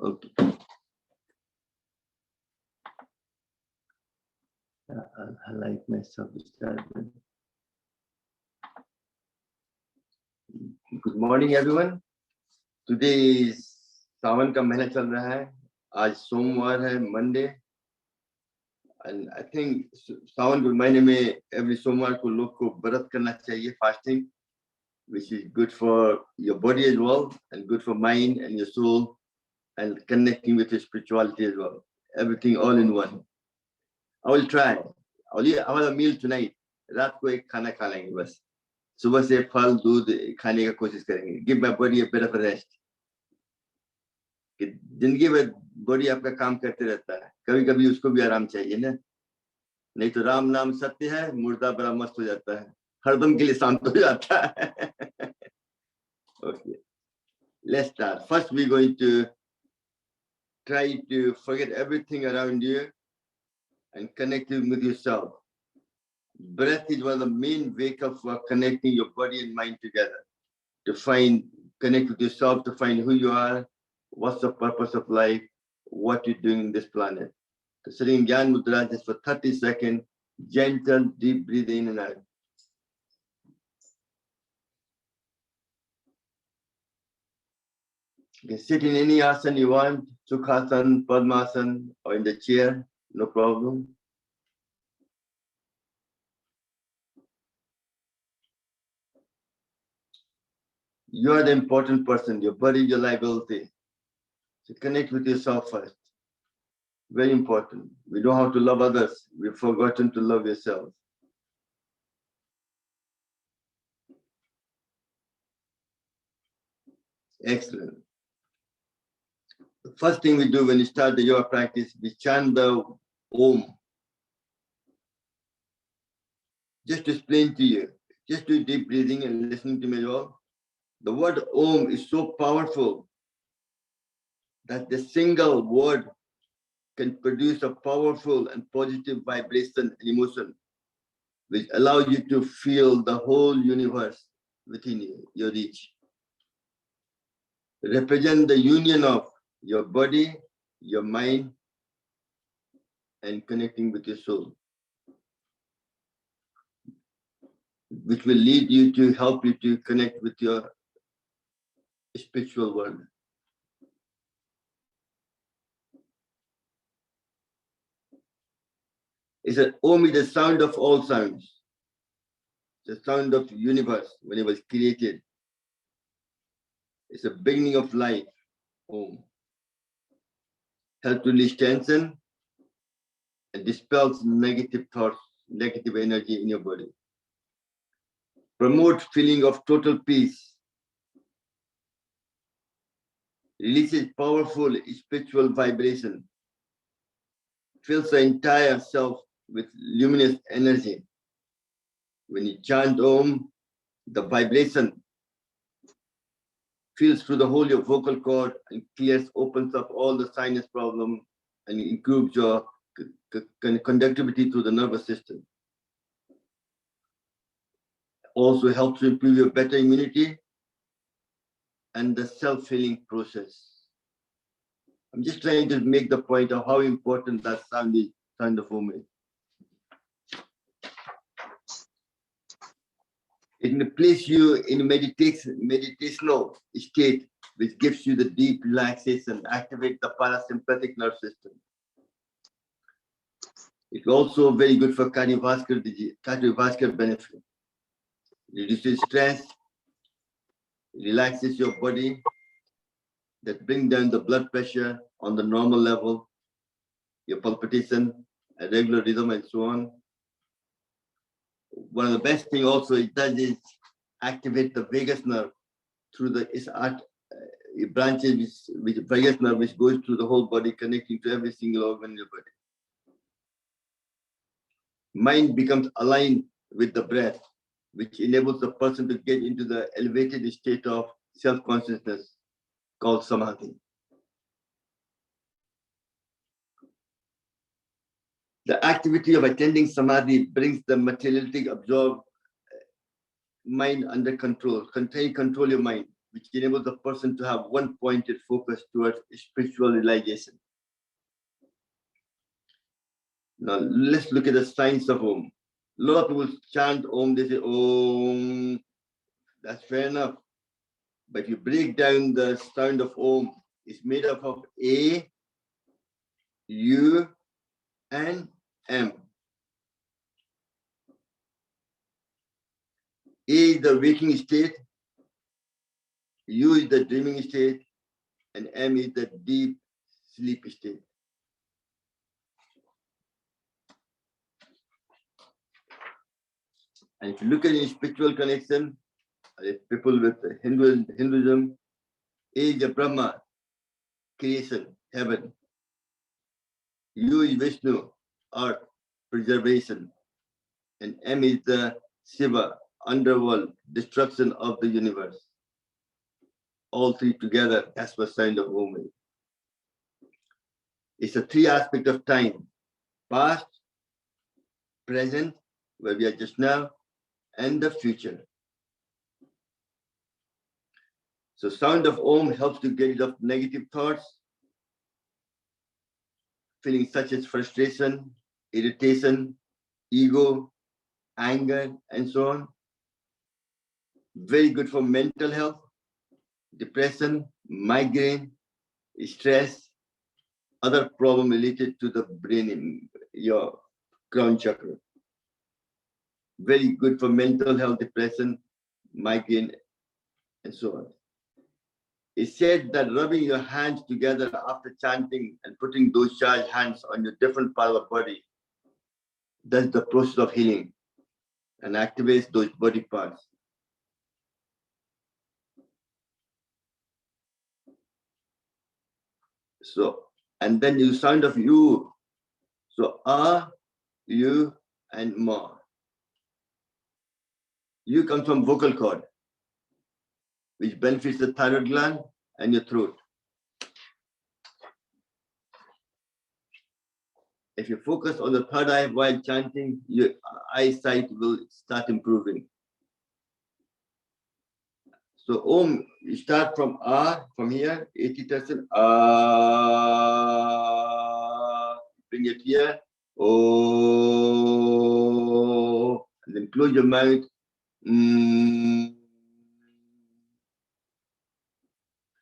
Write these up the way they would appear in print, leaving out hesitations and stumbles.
Okay. I'll highlight myself to start with. Good morning, everyone. Today is सावन का महीना चल रहा है. आज सोमवार है, Monday. And I think सावन के महीने में every सोमवार को लोग को व्रत करना चाहिए, fasting, which is good for your body as well and good for mind and your soul and connecting with your spirituality as well. Everything all in one. I will try. I'll have a meal tonight. रात को एक खाना खा लेंगे बस. सुबह से फल दूध खाने का कोशिश करेंगे. Give my body a bit of a rest. कि जिंदगी में बॉडी आपका काम करते रहता है. कभी-कभी उसको भी आराम चाहिए ना. नहीं तो राम नाम सत्य है, मुर्दा बड़ा मस्त हो जाता है. हरदम के लिए शांत हो जाता है. Okay. Let's start. First, we're going to try to forget everything around you and connect with yourself. Breath is one of the main vehicles for connecting your body and mind together. To connect with yourself, to find who you are, what's the purpose of life, what you're doing in this planet. So sitting in Gyan Mudra just for 30 seconds, gentle, deep breathe in and out. You can sit in any asana you want, Sukhasana, Padmasana, or in the chair, no problem. You are the important person, your body, your liability. So connect with yourself first. Very important. We know how to love others. We've forgotten to love yourself. Excellent. The first thing we do when you start the yoga practice, we chant the Om. Just to explain to you, just do deep breathing and listening to me as well. The word Om is so powerful that the single word can produce a powerful and positive vibration and emotion, which allow you to feel the whole universe within you, your reach. Represent the union of your body, your mind, and connecting with your soul, which will lead you to help you to connect with your spiritual world. It's an Om is the sound of all sounds. The sound of the universe when it was created. It's the beginning of life. Om. Help to release tension and dispels negative thoughts, negative energy in your body. Promote feeling of total peace. Releases powerful spiritual vibration. Fills the entire self with luminous energy. When you chant Om, the vibration fills through the whole your vocal cord and clears, opens up all the sinus problem and improves your conductivity to the nervous system. Also helps to improve your better immunity and the self-healing process. I'm just trying to make the point of how important that sound is, sound of Om is. It can place you in a meditational state, which gives you the deep relaxation, activate the parasympathetic nerve system. It's also very good for cardiovascular benefit. Reduces stress, relaxes your body, that brings down the blood pressure on the normal level, your palpitation, a regular rhythm, and so on. One of the best thing also it does is activate the vagus nerve through the branches with the vagus nerve, which goes through the whole body, connecting to every single organ in your body. Mind becomes aligned with the breath, which enables the person to get into the elevated state of self-consciousness called samadhi. The activity of attending samadhi brings the materialistic absorbed mind under control. Control your mind. which enables the person to have one pointed focus towards spiritual realization. Now let's look at the science of Om. A lot of people chant Om, they say Om, that's fair enough. But if you break down the sound of Om, it's made up of A, U, and M. A is the waking state, U is the dreaming state, and M is the deep sleep state. And if you look at the spiritual connection, people with Hinduism, A is the Brahma, creation, heaven. U is Vishnu, earth, preservation. And M is the Shiva, underworld, destruction of the universe. All three together, that's what sound of Om is. It's a three aspect of time: past, present, where we are just now, and the future. So sound of Om helps to get rid of negative thoughts, feelings such as frustration, irritation, ego, anger, and so on. Very good for mental health, depression, migraine, stress, other problem related to the brain, your crown chakra. Very good for mental health, depression, migraine, and so on. It's said that rubbing your hands together after chanting and putting those charged hands on your different part of the body, that's the process of healing and activates those body parts. So, and then you sound of you. So, you, and ma. You comes from vocal cord, which benefits the thyroid gland and your throat. If you focus on the third eye while chanting, your eyesight will start improving. So Om, you start from from here, 80%, bring it here, oh, and then close your mouth.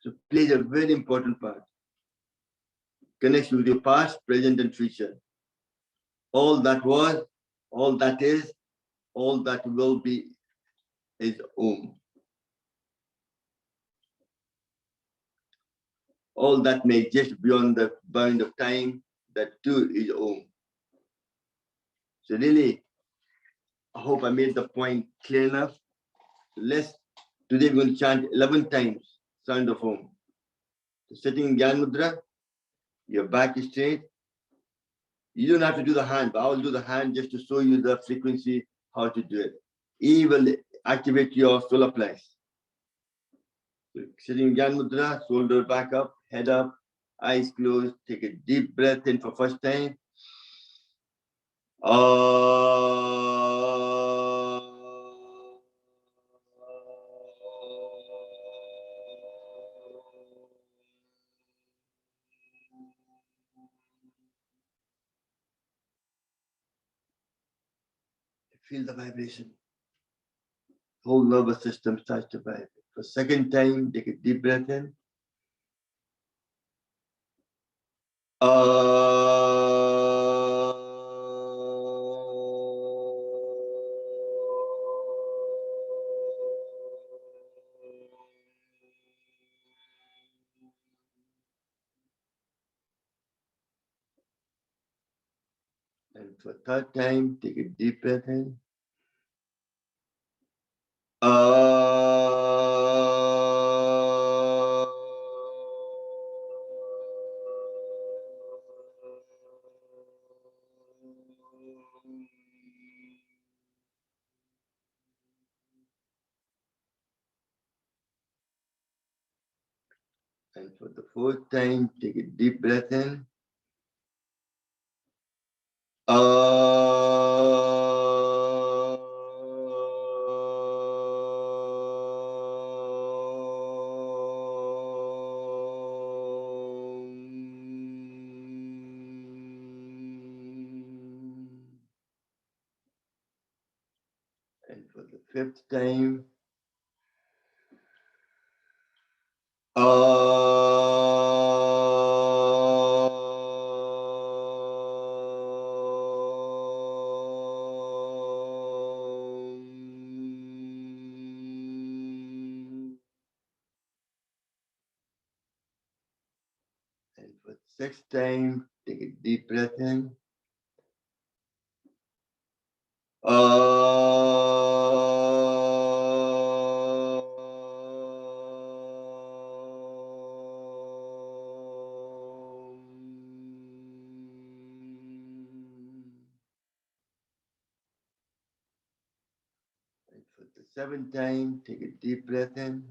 So plays a very important part. Connects with your past, present, and future. All that was, all that is, all that will be is Om. All that may exist beyond the bound of time, that too is Om. So really, I hope I made the point clear enough. Today we're going to chant 11 times sound of Om. So sitting in Gyan Mudra, your back is straight. You don't have to do the hand, but I will do the hand just to show you the frequency, how to do it. E will activate your solar plex. So sitting in Gyan Mudra, shoulder back up, head up, eyes closed. Take a deep breath in for first time. Feel the vibration. Whole nervous system starts to vibrate. For second time, take a deep breath in. And for third time, take a deep breath in. And for the fourth time, take a deep breath in. for the fifth time, and for the sixth time, take a deep breath in. And for the seventh time, take a deep breath in.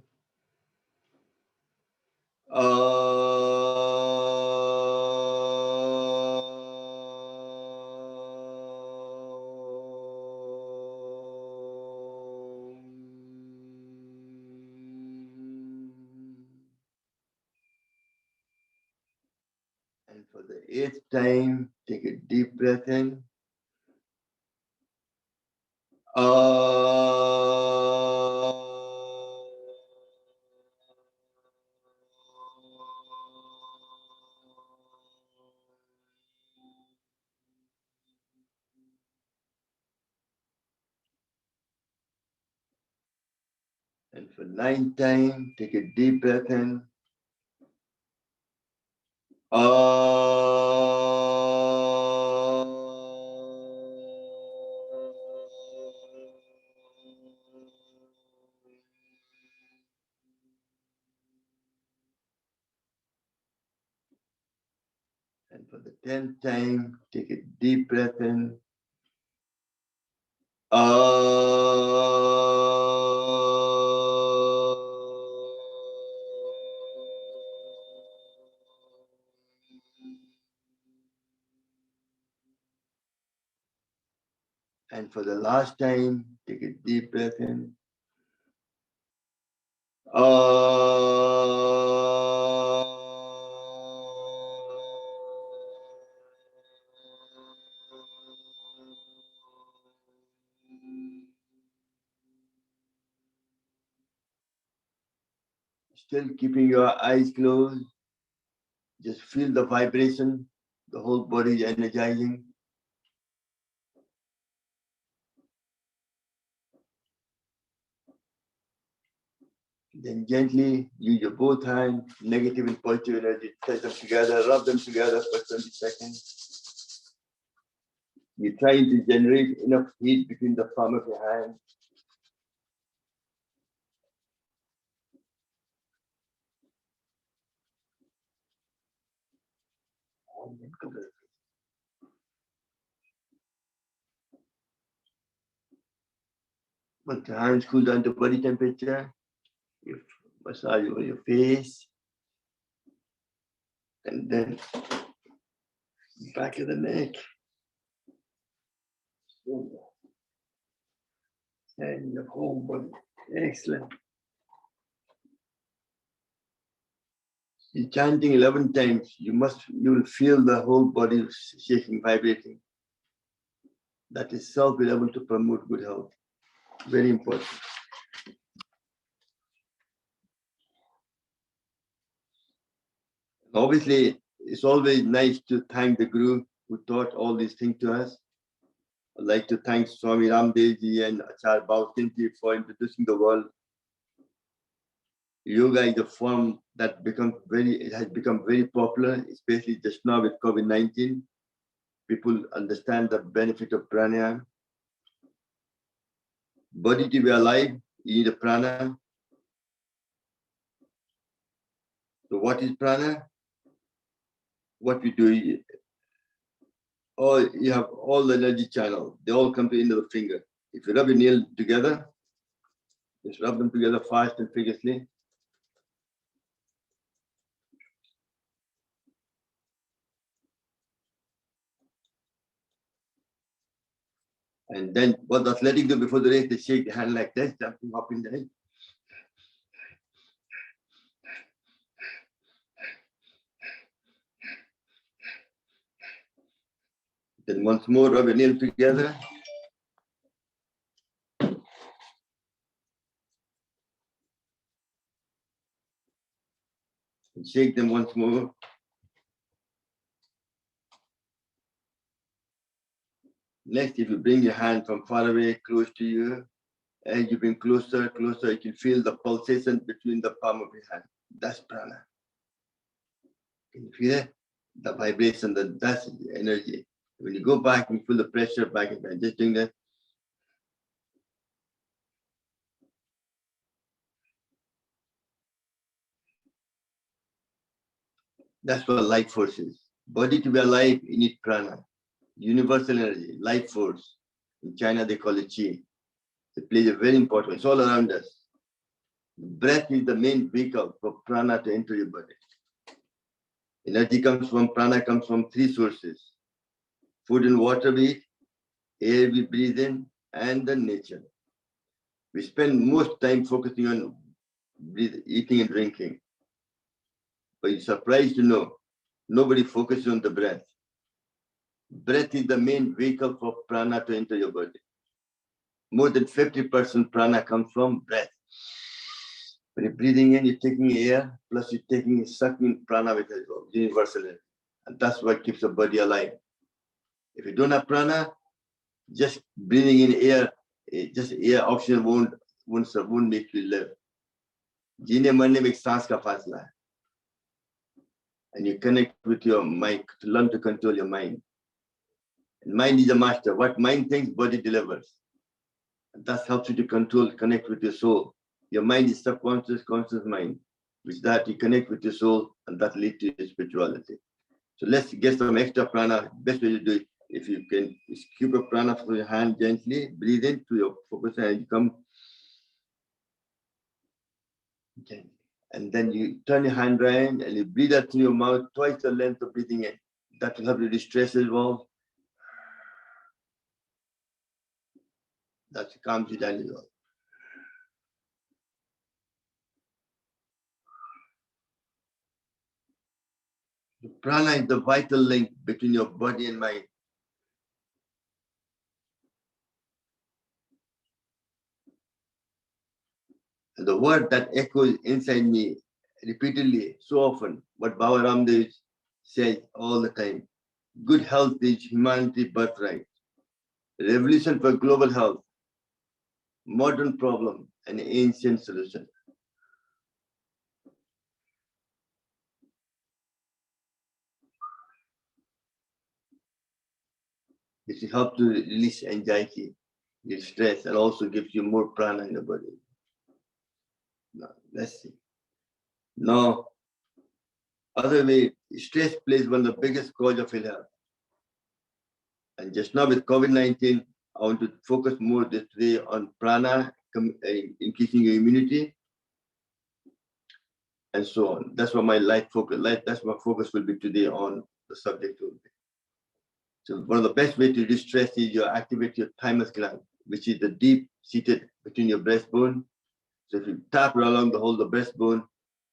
And for the eighth time, take a deep breath in. And for ninth time, take a deep breath in. And for the 10th time, take a deep breath in. And for the last time, take a deep breath in. Still keeping your eyes closed. Just feel the vibration. The whole body is energizing. Then gently use your both hands, negative and positive energy, touch them together, rub them together for 20 seconds. You're trying to generate enough heat between the palm of your hand. Once the hands cool down to body temperature, you massage over your face, and then back of the neck, and your whole body. Excellent. You're chanting 11 times. You will feel the whole body shaking, vibrating. That itself will be able to promote good health. Very important. Obviously, it's always nice to thank the Guru who taught all these things to us. I'd like to thank Swami Ramdev ji and Acharya Bhavkinji for introducing the world. Yoga is a form that has become very popular, especially just now with COVID-19. People understand the benefit of pranayam. Body to be alive, you need a prana. So what is prana? What we do, you have all the energy channel. They all come to the end of the finger. If you rub your nail together, just rub them together fast and vigorously. And then what the athletic do before the race, they shake the hand like this, jumping up and down. Then once more, rub your nail together. Shake them once more. Next, if you bring your hand from far away, close to you, and you bring closer, closer, you can feel the pulsation between the palm of your hand. That's prana. Can you feel it? The vibration, that's the energy. When you go back, you feel the pressure back and back. Just doing that. That's what life force is. Body to be alive, you need prana. Universal energy, life force. In China, they call it chi. It plays a very important role. It's all around us. Breath is the main vehicle for prana to enter your body. Energy comes from, prana comes from three sources. Food and water we eat, air we breathe in, and the nature. We spend most time focusing on eating and drinking. But you're surprised to know, nobody focuses on the breath. Breath is the main vehicle for prana to enter your body. More than 50% prana comes from breath. When you're breathing in, you're taking air, plus you're taking, sucking prana with it, universal energy. And that's what keeps the body alive. If you don't have prana, just breathing in air, just air, oxygen won't make you live. जीने मरने में एक सांस का फासला है. And you connect with your mind to learn to control your mind. And mind is a master. What mind thinks, body delivers. And that helps you to control, connect with your soul. Your mind is subconscious, conscious mind. With that, you connect with your soul, and that leads to your spirituality. So let's get some extra prana. Best way to do it, if you can, keep your prana from your hand gently, breathe into your focus, and you come. Okay. And then you turn your hand around and you breathe out through your mouth twice the length of breathing in. That will help you distress as well. That calms you down as well. The prana is the vital link between your body and mind. And the word that echoes inside me repeatedly, so often, what Baba Ramdev says all the time: good health is humanity's birthright. Revolution for global health, modern problem, and ancient solution. This will help to release anxiety, stress, and also gives you more prana in the body. Now, let's see. Now, other way, stress plays one of the biggest cause of ill health. And just now with COVID-19, I want to focus more today on prana, increasing your immunity, and so on. That's what my that's my focus will be today on the subject. So one of the best ways to reduce stress is you activate your thymus gland, which is the deep seated between your breastbone. So if you tap along the whole of the breastbone,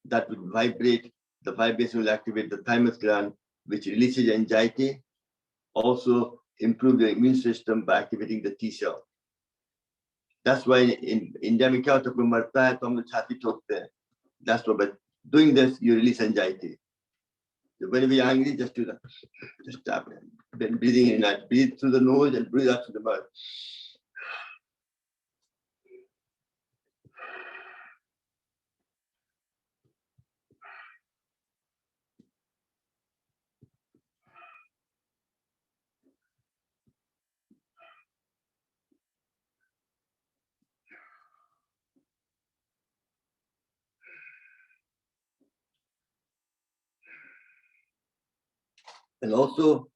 that will vibrate. The vibration will activate the thymus gland, which releases anxiety. Also improve your immune system by activating the T cell. That's why in India में क्या होता है, कोई मरता है तो हम लोग छाती ठोकते हैं. That's why by doing this you release anxiety. So when we are angry, just do that. Just tap it. Then breathing in and breathe through the nose and breathe out through the mouth. And also,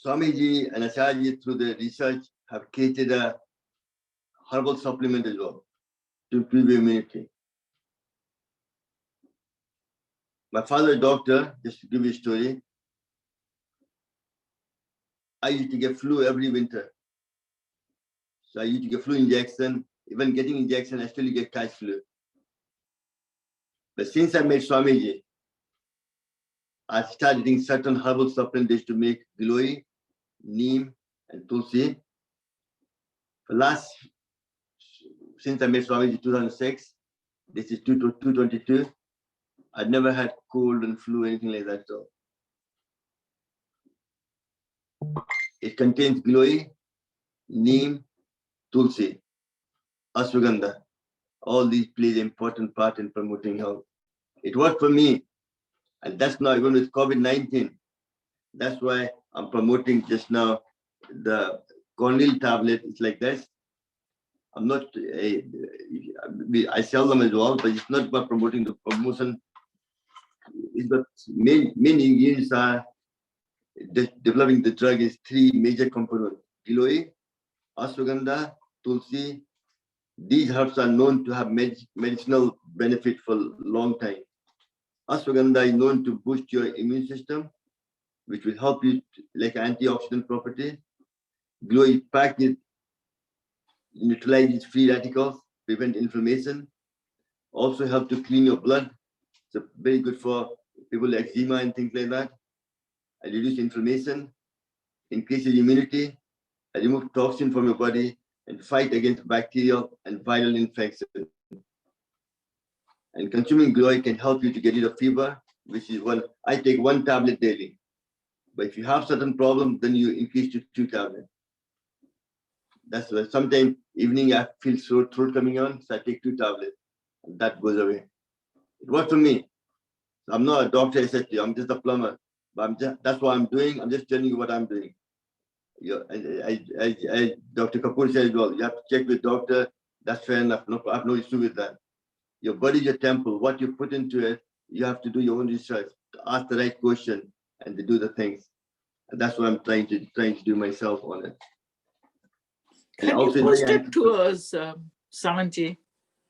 Swamiji and Acharya through the research have created a herbal supplement as well to improve your immunity. My father, a doctor, just to give you a story, I used to get flu every winter. So I used to get flu injection. Even getting injection, I still get catch flu. But since I met Swamiji, I started eating certain herbal supplements to make Giloy, Neem, and Tulsi. Since I met Swamiji in 2006, this is 2022, I never had cold and flu, anything like that. So it contains glory, neem, tulsi, ashwagandha. All these play an important part in promoting health. It worked for me, and that's now even with COVID-19. That's why I'm promoting just now the corneal tablet. It's like this. I'm not, I sell them as well, but it's not about promoting the promotion. It's the main ingredients are developing the drug is three major components: giloy, ashwagandha, tulsi. These herbs are known to have medicinal benefit for a long time. Ashwagandha is known to boost your immune system, which will help you like antioxidant property. Giloy is packed with neutralizes free radicals, prevent inflammation, also help to clean your blood. So very good for people with eczema and things like that. And reduce inflammation, increases immunity, and remove toxin from your body, and fight against bacterial and viral infection. And consuming giloy can help you to get rid of fever, which is one. I take one tablet daily. But if you have certain problems, then you increase to 2 tablets. That's why sometimes evening I feel sore throat coming on, so I take 2 tablets. And that goes away. It worked for me. I'm not a doctor, I said to you, I'm just a plumber. But that's what I'm doing. I'm just telling you what I'm doing. Dr. Kapoor says, well, you have to check with doctor. That's fair enough. No, I have no issue with that. Your body is your temple. What you put into it, you have to do your own research, to ask the right question, and to do the things. And that's what I'm trying to do myself on it. Can you post it to us, Samanji?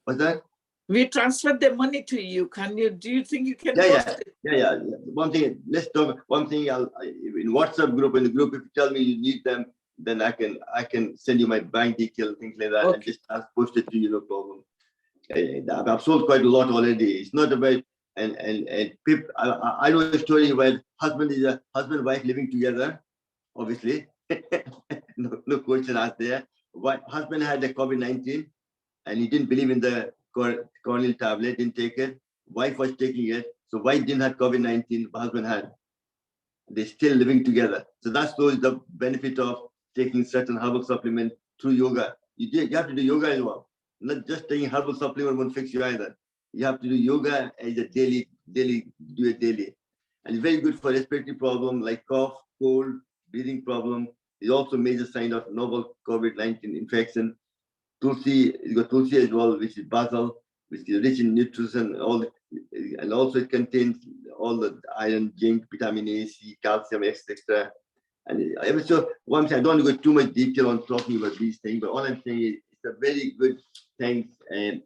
What's that? We transfer the money to you. Can you? Do you think you can post it? Yeah. One thing, let's talk. One thing, in WhatsApp group, in the group, if you tell me you need them, then I can send you my bank detail, things like that, okay. And just post it to you, no problem. I've sold quite a lot already. It's not about and people. I know a story where husband wife living together, obviously. no question asked there. Husband had the COVID-19 and he didn't believe in the corneal tablet, didn't take it. Wife was taking it. So wife didn't have COVID-19, husband had. They're still living together. So that's the benefit of taking certain herbal supplement through yoga. You have to do yoga as well. Not just taking herbal supplement won't fix you either. You have to do yoga as a daily, do it daily. And it's very good for respiratory problem like cough, cold, breathing problem. It's also a major sign of novel COVID-19 infection. Tulsi, you got tulsi as well, which is basil, which is rich in nutrition, and also it contains all the iron, zinc, vitamin A, C, calcium, etc. And so one thing, I don't want to go too much detail on talking about these things, but all I'm saying is it's a very good thing, and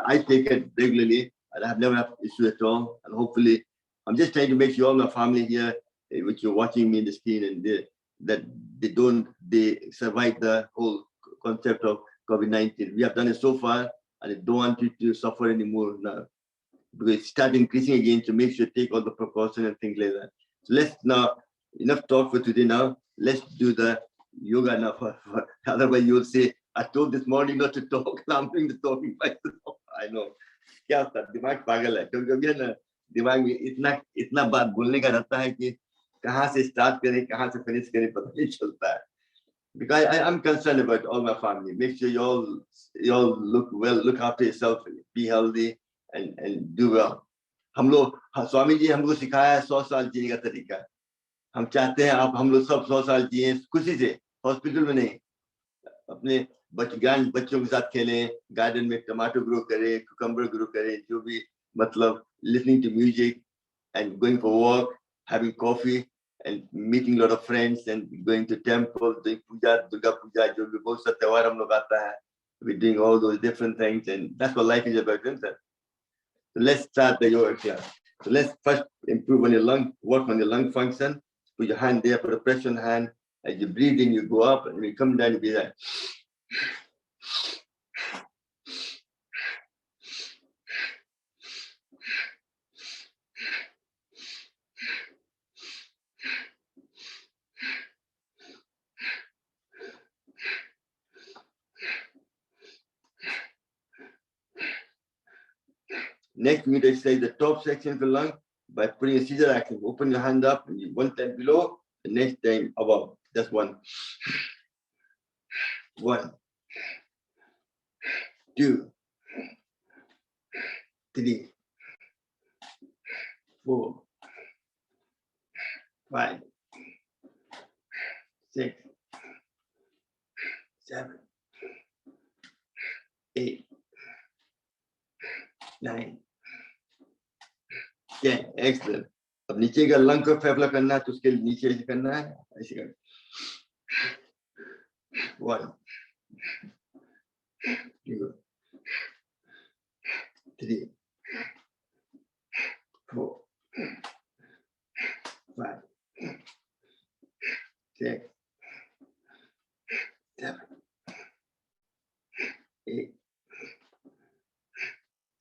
I take it regularly, and I have never had issue at all. And hopefully, I'm just trying to make sure all my family here, which you're watching me in the screen, and they survive the whole concept of COVID-19. We have done it so far, and I don't want you to suffer anymore now. Because start increasing again to make sure you take all the precautions and things like that. So let's now, enough talk for today now. Let's do the yoga now. Otherwise you'll say, I told this morning not to talk, and I'm doing the talking myself. I know. क्या होता है दिमाग पागल है क्योंकि अभी ना दिमाग में इतना बात बोलने का रहता है कि कहाँ से स्टार्ट करें कहाँ से फिनिश करें पता नहीं चलता है. Because I'm concerned about all my family. Make sure you all look well, look after yourself, be healthy, and do well. हम लोग स्वामी जी हमको सिखाया है 100 साल जीने का तरीका. हम चाहते हैं आप हम लोग सब 100 साल जिए खुशी से, हॉस्पिटल में नहीं. अपने बच्चों के साथ खेलें, गार्डन में टमाटो ग्रो करें, कुकम्बर ग्रो करें, जो भी मतलब listening to music and going for walk, having coffee and meeting a lot of friends and going to temple, doing puja, Durga puja, जो भी बहुत सा त्योहार हम लोग आता है. We're doing all those different things, and that's what life is about, isn't it? So let's start the yoga class. So let's first improve on your lung, work on your lung function. Put your hand there, put a pressure on the hand. As you breathe in, you go up, and when you come down, you be there. Next, we need to exercise the top section of the lung by putting a scissor action. Open your hand up, and one time below, the next time above. That's one. 1, 2, 3, 4, 5, 6, 7, 8, 9, 10. Excellent. अब नीचे का lung को फेफड़ा करना है तो उसके नीचे से करना है ऐसे कर 1, 2, 3, 4, 5, 6, 7, 8,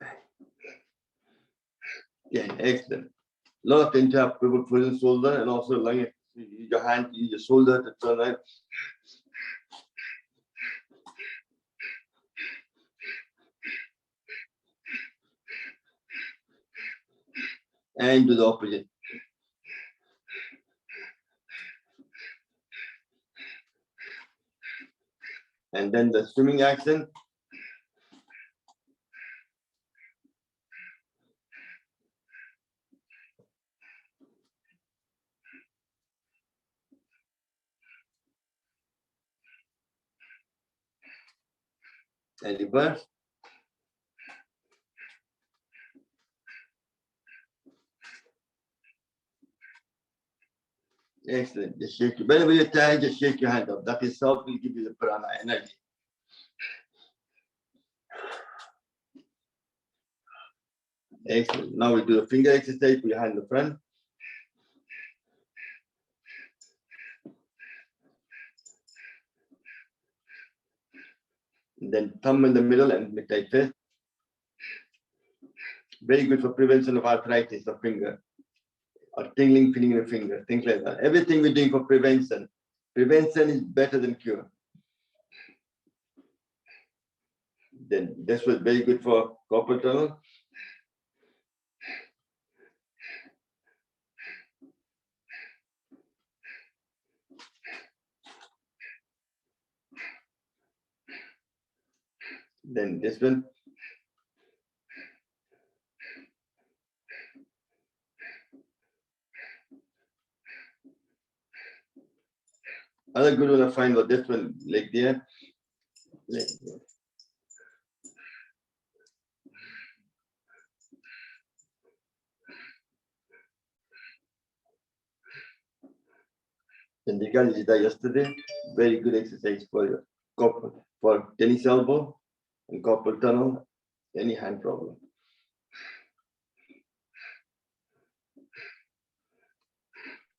9, 10. Excellent. Lot of tension up people frozen shoulder and also lung. Use your hand, use your shoulder to turn right. And do the opposite. And then the swimming action. And reverse. Excellent. Just shake. Whenever you're tired, just shake your hand up. That itself will give you the prana energy. Excellent. Now we do a finger exercise. Put your hand in the front. And then thumb in the middle and make tight fist. Very good for prevention of arthritis of finger or tingling feeling in the finger, things like that. Everything we're doing for prevention. Prevention is better than cure. Then this was very good for carpal tunnel. Then this one. Other good one I find was this one, like there. Like there. Chandigarh did that yesterday. Very good exercise for your carpal, for tennis elbow and carpal tunnel, any hand problem.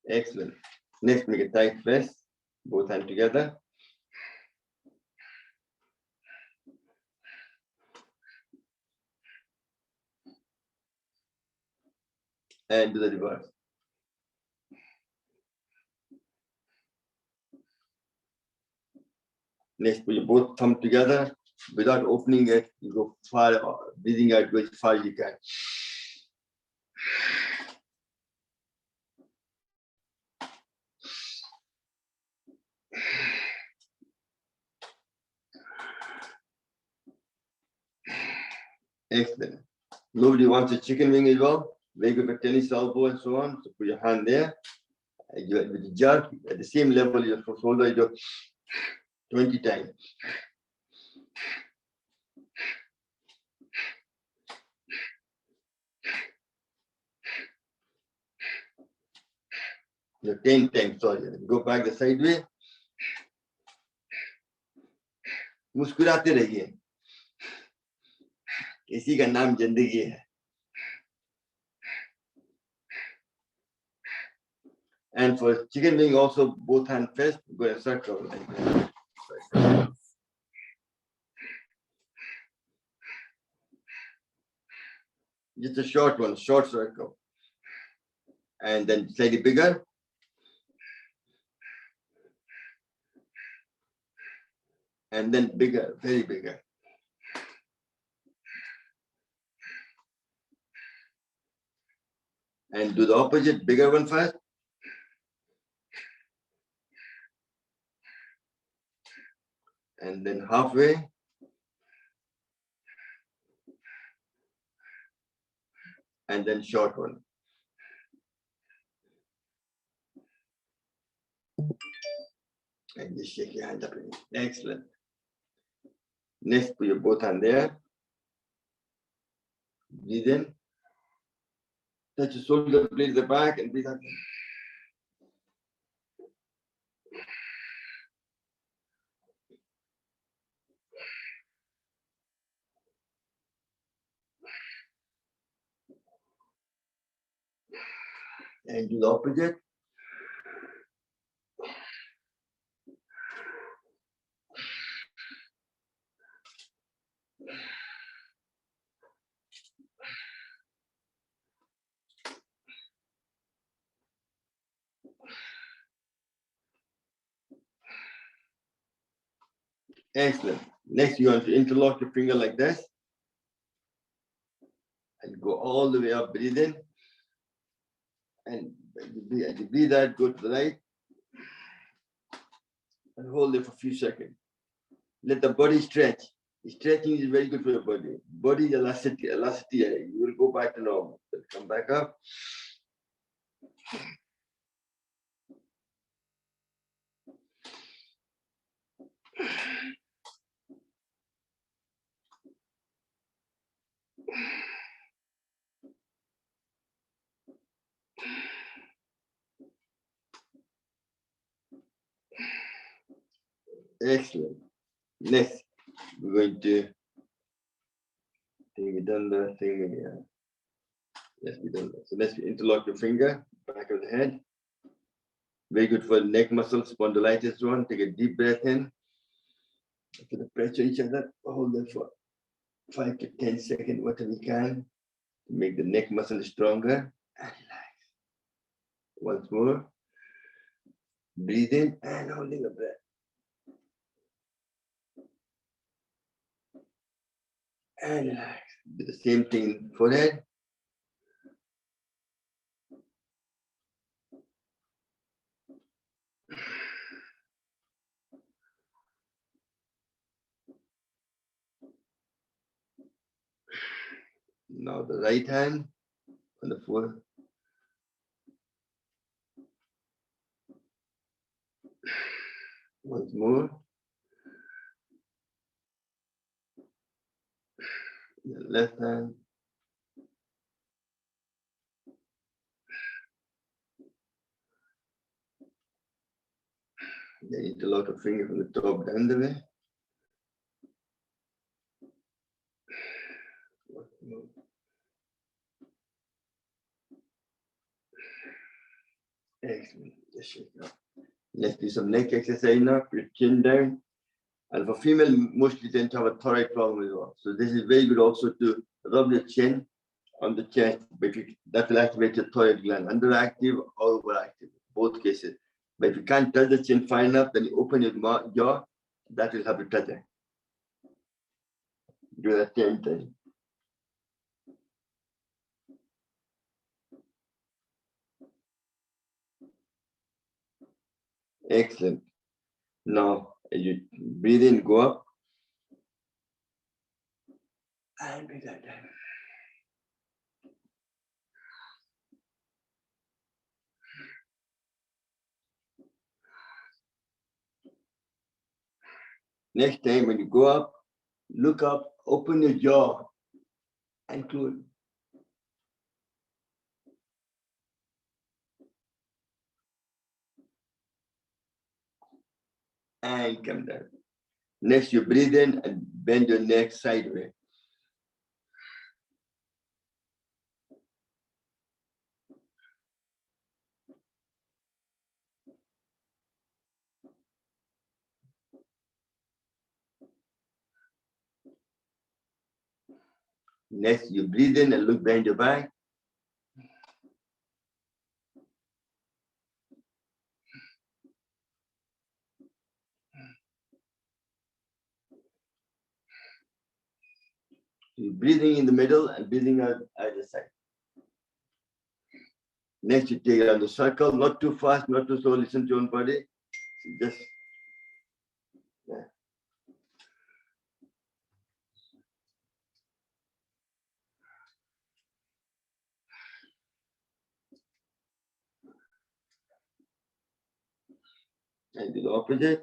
Excellent. Next, make a tight fist, both hands together. And do the reverse. Next, put your both thumb together without opening it. You go far, breathing out as far as you can. Excellent. Nobody wants a chicken wing as well. Very good for tennis elbow and so on. So put your hand there. You with the jerk at the same level your shoulder. You do 20 times. No, 10 times. Sorry. Go back the side way. मुस्कुराते रहिए. इसी का नाम जिंदगी है. And for chicken wing also both hand first, go in a circle like that. Just a short one, short circle. And then slightly bigger. And then bigger, very bigger. And do the opposite, bigger one first. And then halfway. And then short one. And just shake your hand up. Excellent. Next, put your both hand there. Breathe in. Touch your shoulder blade at the back and breathe out. And do the opposite. Excellent. Next, you want to interlock your finger like this. And go all the way up, breathe in. And as you breathe out, go to the right. And hold it for a few seconds. Let the body stretch. Stretching is very good for your body. Body elasticity. You will go back to normal. Come back up. Excellent. Next, we're going to think we done the thing. Yeah. Yes, we done that. So let's interlock your finger, back of the head. Very good for the neck muscles, spondylitis one. Take a deep breath in. Put the pressure each other. Hold it for 5 to 10 seconds, whatever you can, to make the neck muscle stronger. And relax. Once more. Breathe in and holding the breath. And relax. Do the same thing forehead. Now the right hand on the forehead. Once more. The left hand. Then interlock a finger from the top down the way. Excellent. Just shake it up. Let's do some neck exercise now. Put your chin down. And for female, mostly tend to have a thyroid problem as well. So this is very good also to rub your chin on the chest. But that will activate your thyroid gland, underactive or overactive, both cases. But if you can't touch the chin fine enough, then you open your jaw. That will help you touch it. Do that 10 times. Excellent. Now, as you breathe in, go up. And breathe out down. Next time when you go up, look up, open your jaw, and close. And come down. Next, you breathe in and bend your neck sideways. Next, you breathe in and look behind your back. You're breathing in the middle and breathing out either side. Next, you take it on the circle, not too fast, not too slow. Listen to your own body. Just and do the opposite.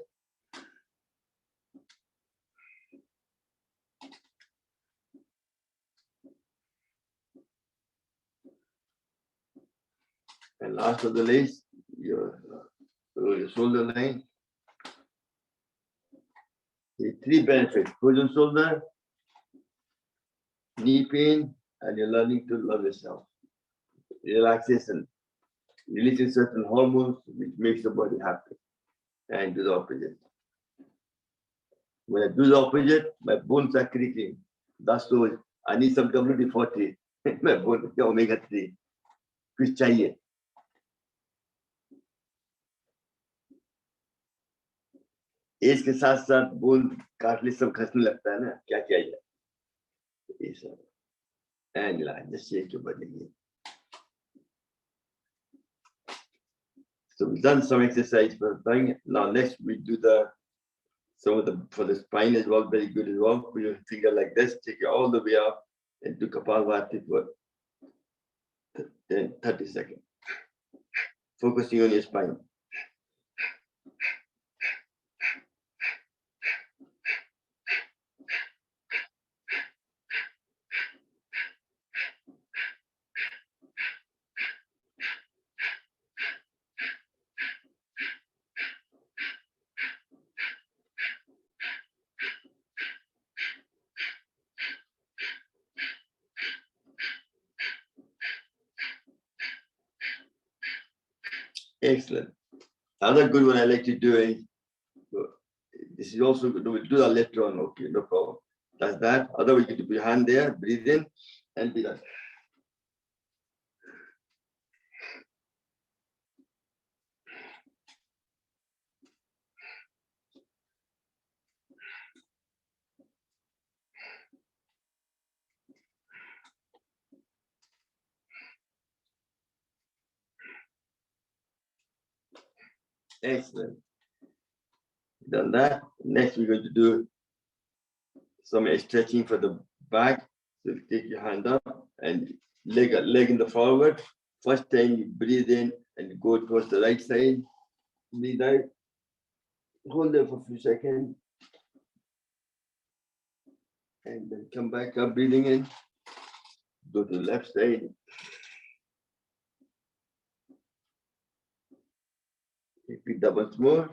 And last of the list, your shoulder line. The 3 benefits: frozen shoulder, knee pain, and you're learning to love yourself. Relaxation, releasing certain hormones which makes the body happy. And do the opposite. When I do the opposite, my bones are creaking. That's why I need some WD-40. My bone omega-3. कुछ चाहिए. As के साथ साथ bone काटने सब खसने लगता है ना, क्या किया जाए? ये सब. And just shake your body. So we've done some exercise for the thing. Now next we do some of the for the spine as well, very good as well. Put your finger like this, take it all the way up, and do Kapalbhati for 30 seconds. Focusing on your spine. Excellent. Another good one I like to do is, this is also good, we'll do that later on, okay, no problem. That's that. Otherwise, you can put your hand there, breathe in, and be that. Excellent. Done that. Next, we're going to do some stretching for the back. So you take your hand up and leg in the forward. First time you breathe in and you go towards the right side. Breathe out. Hold there for a few seconds. And then come back up, breathing in. Go to the left side. Repeat that once more.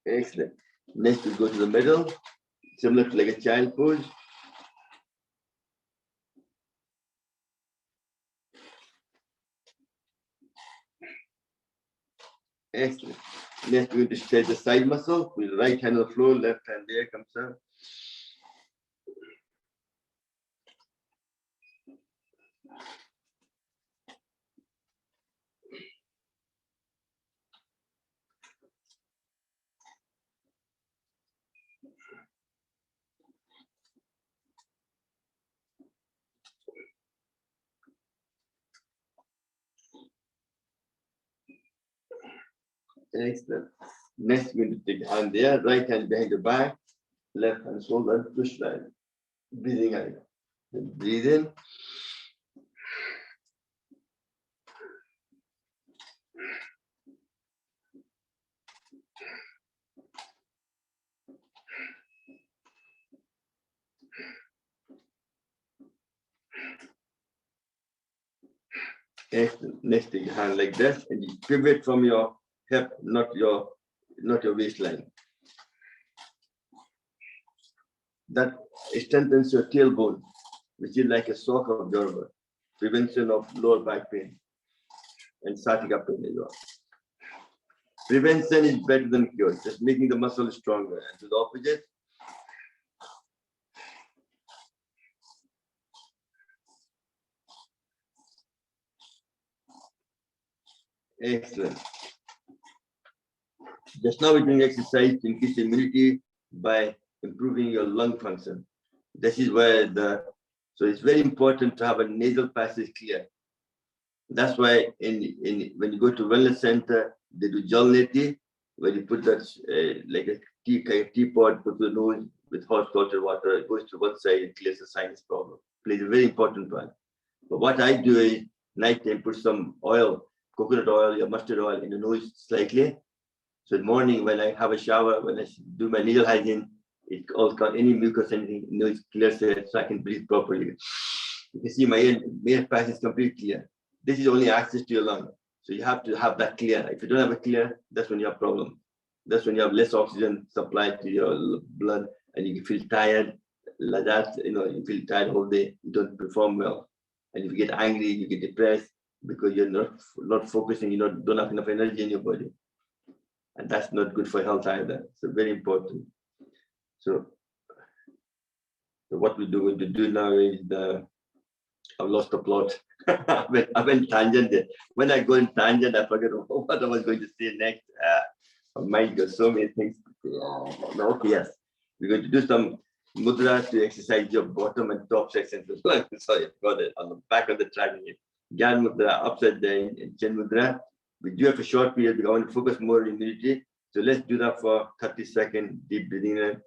Excellent. Next, we go to the middle, similar to like a child pose. Excellent. Next, we're going to stretch the side muscle with the right hand on the floor, left hand there, comes up. Excellent. Next, we're going to take your hand there, right hand behind the back, left hand shoulder, push line. Breathing out. Then breathe in. Excellent. Next, take your hand like this, and you pivot from your hip, not your waistline. That strengthens your tailbone, which is like a shock absorber. Prevention of lower back pain and sciatica pain as well. Prevention is better than cure, just making the muscle stronger. And to the opposite. Excellent. Just now we're doing exercise to increase immunity by improving your lung function. This is where so it's very important to have a nasal passage clear. That's why when you go to wellness center, they do jalneti, where you put that like a teapot, put the nose with hot salted water, it goes to one side and clears the sinus problem. Plays a very important one. But what I do is night time put some oil, coconut oil or mustard oil in the nose slightly. So in the morning when I have a shower, when I do my nasal hygiene, it all any mucus, anything, nose clears it so I can breathe properly. You can see my air passage is completely clear. This is only access to your lung. So you have to have that clear. If you don't have it clear, that's when you have problem. That's when you have less oxygen supplied to your blood and you feel tired like that, you feel tired all day, you don't perform well. And if you get angry, you get depressed because you're not focusing, you don't have enough energy in your body. And that's not good for health either. So very important. So what we're going to do now is I've lost the plot. I went tangent there. When I go in tangent, I forget what I was going to say next. My mind got so many things. Okay, yes. We're going to do some mudra to exercise your bottom and top sections of the lung. Sorry, I got it on the back of the track. Gyan mudra, upside down, and chin mudra. We do have a short period because I want to focus more on immunity. So let's do that for 30 seconds, deep breathing in.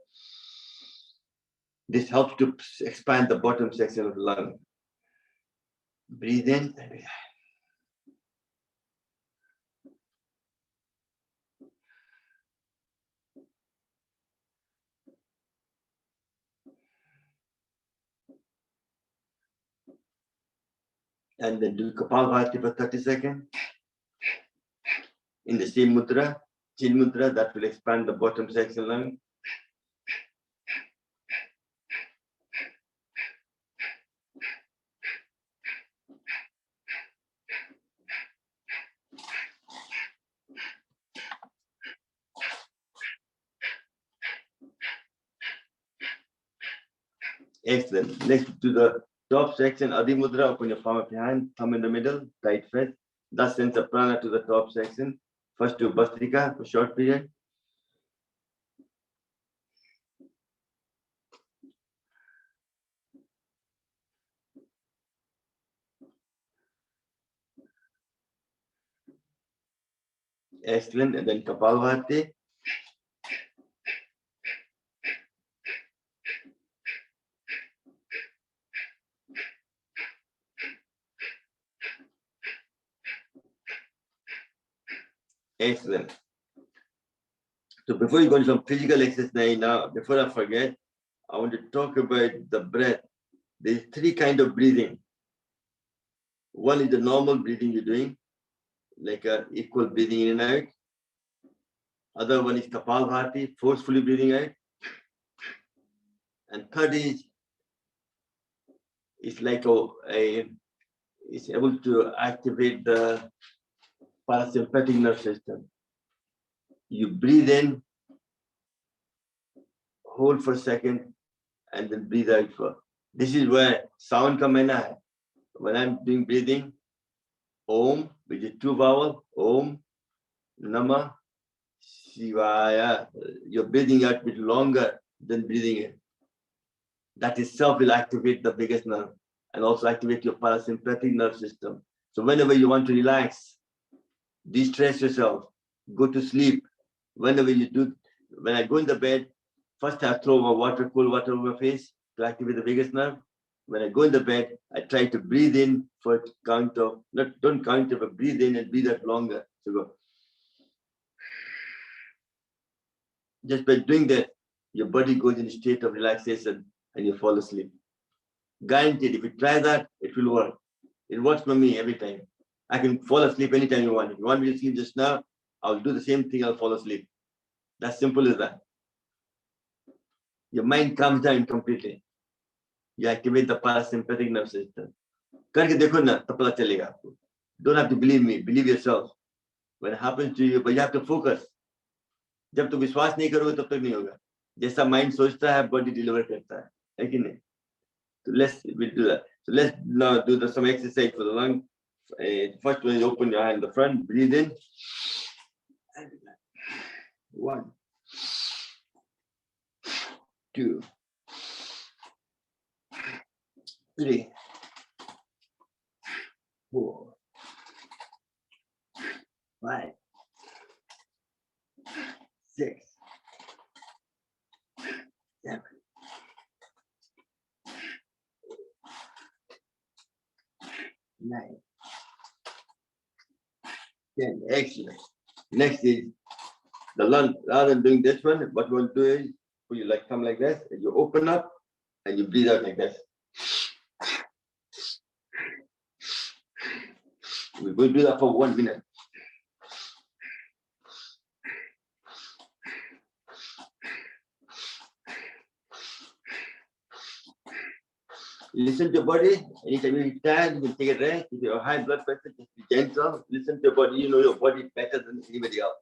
This helps to expand the bottom section of the lung. Breathe in and breathe out. And then do Kapalbhati for 30 seconds. In the same mudra, chin mudra, that will expand the bottom section lung. Excellent. Next to the top section, Adi Mudra, open your palm of your hand, thumb in the middle, tight fist. That sends the prana to the top section. First to Bastrika for short period. Excellent. And then Kapalbhati. Excellent. So before you go into some physical exercise now, before I forget, I want to talk about the breath. There's 3 kinds of breathing. One is the normal breathing you're doing, like a equal breathing in and out. Other one is Kapalbhati, forcefully breathing out. And third is like it's able to activate the parasympathetic nerve system. You breathe in, hold for a second, and then breathe out for. This is where sound ka maina hai. When I'm doing breathing, Om, which is 2 vowels, Om, Namah, Shivaya. You're breathing out a bit longer than breathing in. That itself will activate the biggest nerve and also activate your parasympathetic nerve system. So whenever you want to relax, de-stress yourself, go to sleep. When I go in the bed, first I throw my cool water over my face to activate the biggest nerve. When I go in the bed, I try to breathe in for a count of, don't count it, but breathe in and breathe out longer. So go. Just by doing that, your body goes in a state of relaxation and you fall asleep. Guaranteed, if you try that, it will work. It works for me every time. I can fall asleep anytime you want. If you want me to sleep just now, I'll do the same thing, I'll fall asleep. That's simple as that. Your mind calms down completely. You activate the parasympathetic nerve system. Karke dekho na, tab pata chalega aapko. Don't have to believe me, believe yourself. When it happens to you, but you have to focus. जब तक विश्वास नहीं करोगे तब तक नहीं होगा. जैसा mind सोचता है, body deliver करता है कि नहीं? So we'll do that. So let's now do some exercise for the lung. First, when you open your hand in the front, breathe in. 1, 2, 3, 4, 5, 6, 7, 9, 10. Excellent. Next is the lunge. Rather than doing this one, what we'll do is you like come like this, and you open up and you breathe out like this. We will do that for 1 minute. Listen to your body. Anytime you stand, you can take a rest. If you have high blood pressure, just be gentle. Listen to your body. You know your body better than anybody else.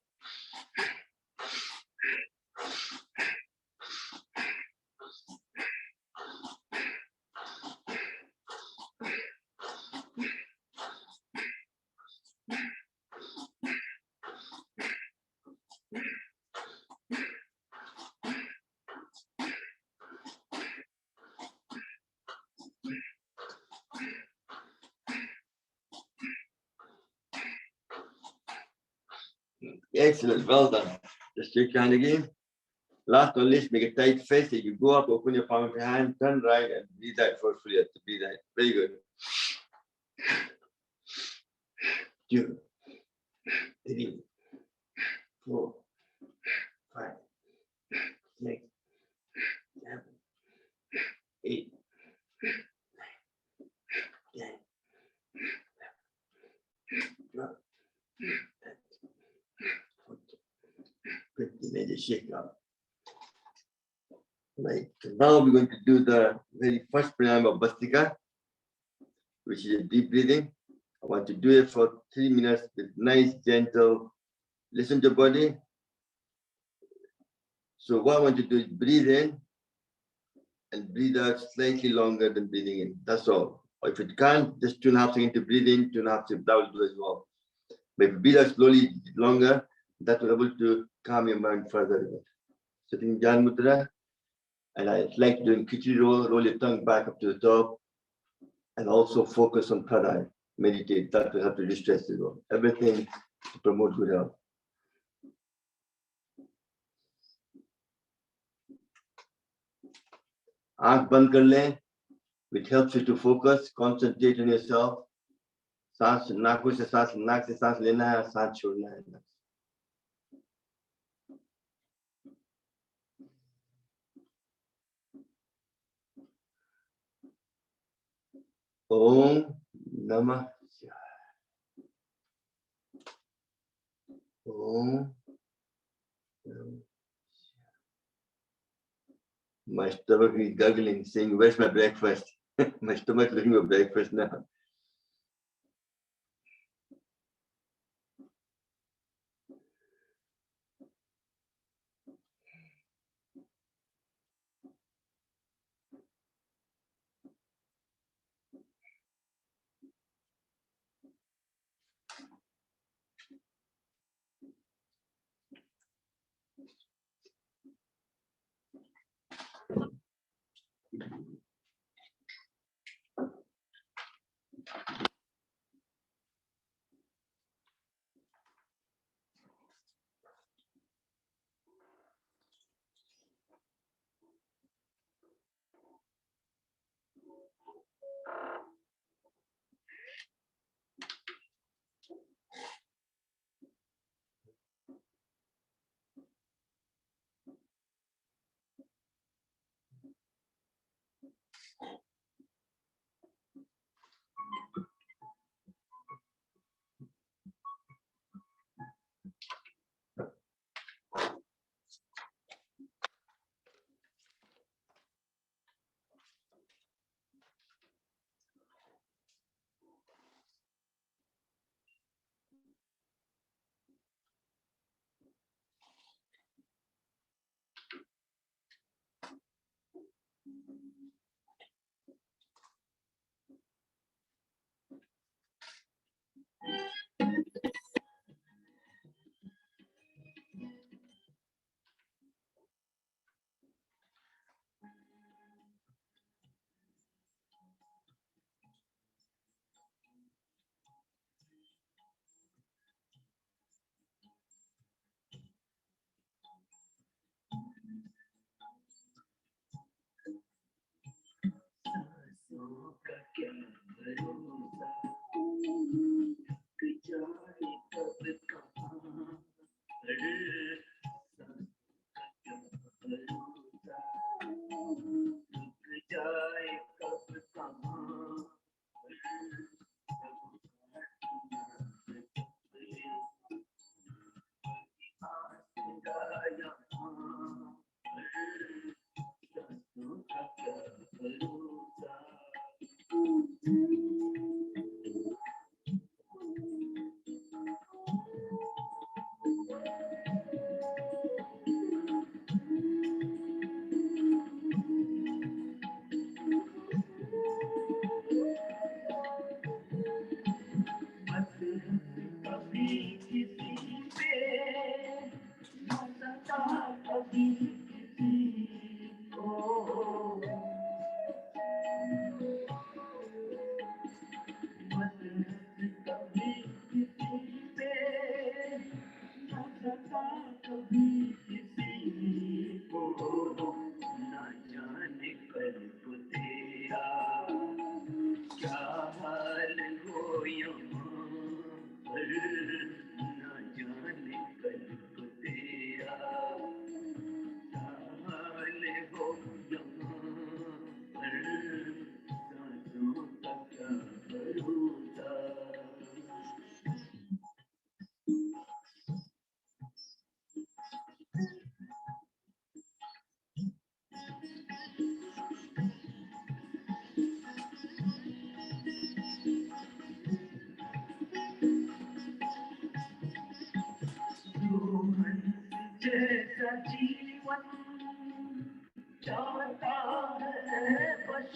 Excellent. Well done. Just shake your hand again. Last but not least, make a tight fist. If you go up, open your palm of your hand, turn right, and breathe out forcefully. Breathe out. Very good. 2, 3, 4, 5, 6, 7, 8, 9, 10, 12, 14, 15. And just shake up. Right. Now we're going to do the very first pranayam of Bhastika, which is a deep breathing. I want to do it for 3 minutes with nice, gentle, listen to your body. So what I want to do is breathe in and breathe out slightly longer than breathing in. That's all. Or if it can't, just 2.5 seconds to breathe in, 2.5 seconds, that will do as well. But if you breathe out slowly longer, that will be able to calm your mind further. Sitting Jhan Mudra, and I like doing khichdi roll your tongue back up to the top, and also focus on Pranayam, meditate. That will help to distress as well. Everything to promote good health. आँख बंद कर लें, which helps you to focus, concentrate on yourself. सांस नाकों से सांस, नाक से सांस लेना है, सांस छोड़ना है. Om Namah Shivaya. Om Namah Shivaya. My stomach is gurgling, saying, "Where's my breakfast?" My stomach is looking for breakfast now.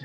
I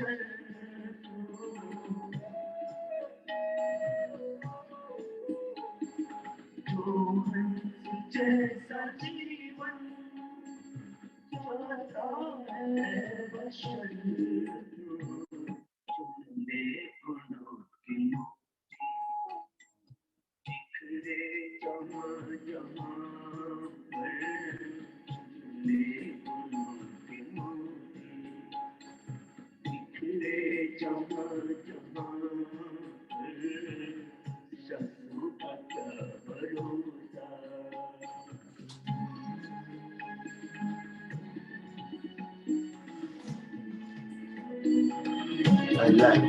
like.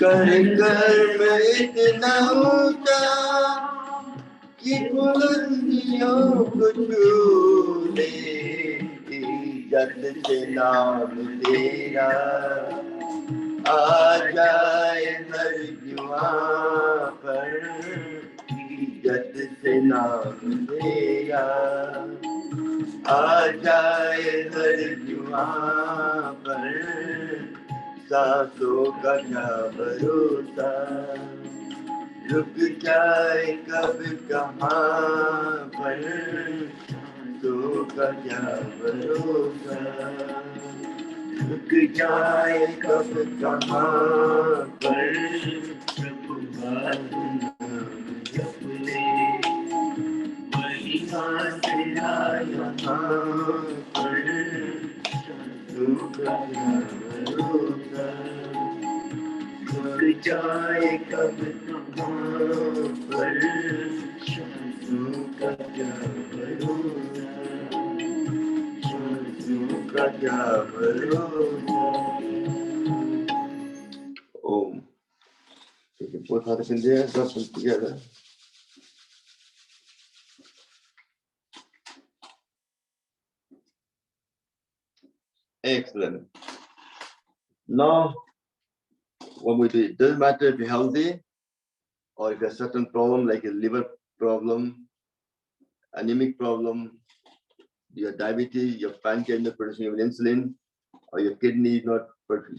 कर मैं इतना ऊंचा कि बुलंदियों को छू ले, इज्जत से नाम तेरा आ जाए हर जुबां पर, इज्जत से नाम तेरा आ जाए हर जुबां पर, सांसों का क्या भरोसा, रुक जाए कब कहाँ पर, सांसों का क्या भरोसा, रुक जाए कब कहाँ पर, प्रभु का नाम जप ले, वही तेरा यहाँ पर, सांसों का क्या भरोसा, रुक जाए कब कहाँ पर, सांसों का क्या भरोसा, सांसों का क्या भरोसा. Om. Take your both hands in there, drop them together. Excellent. Now, what we do, it doesn't matter if you're healthy or if you have a certain problem like a liver problem, anemic problem, your diabetes, your pancreas not producing your insulin, or your kidney not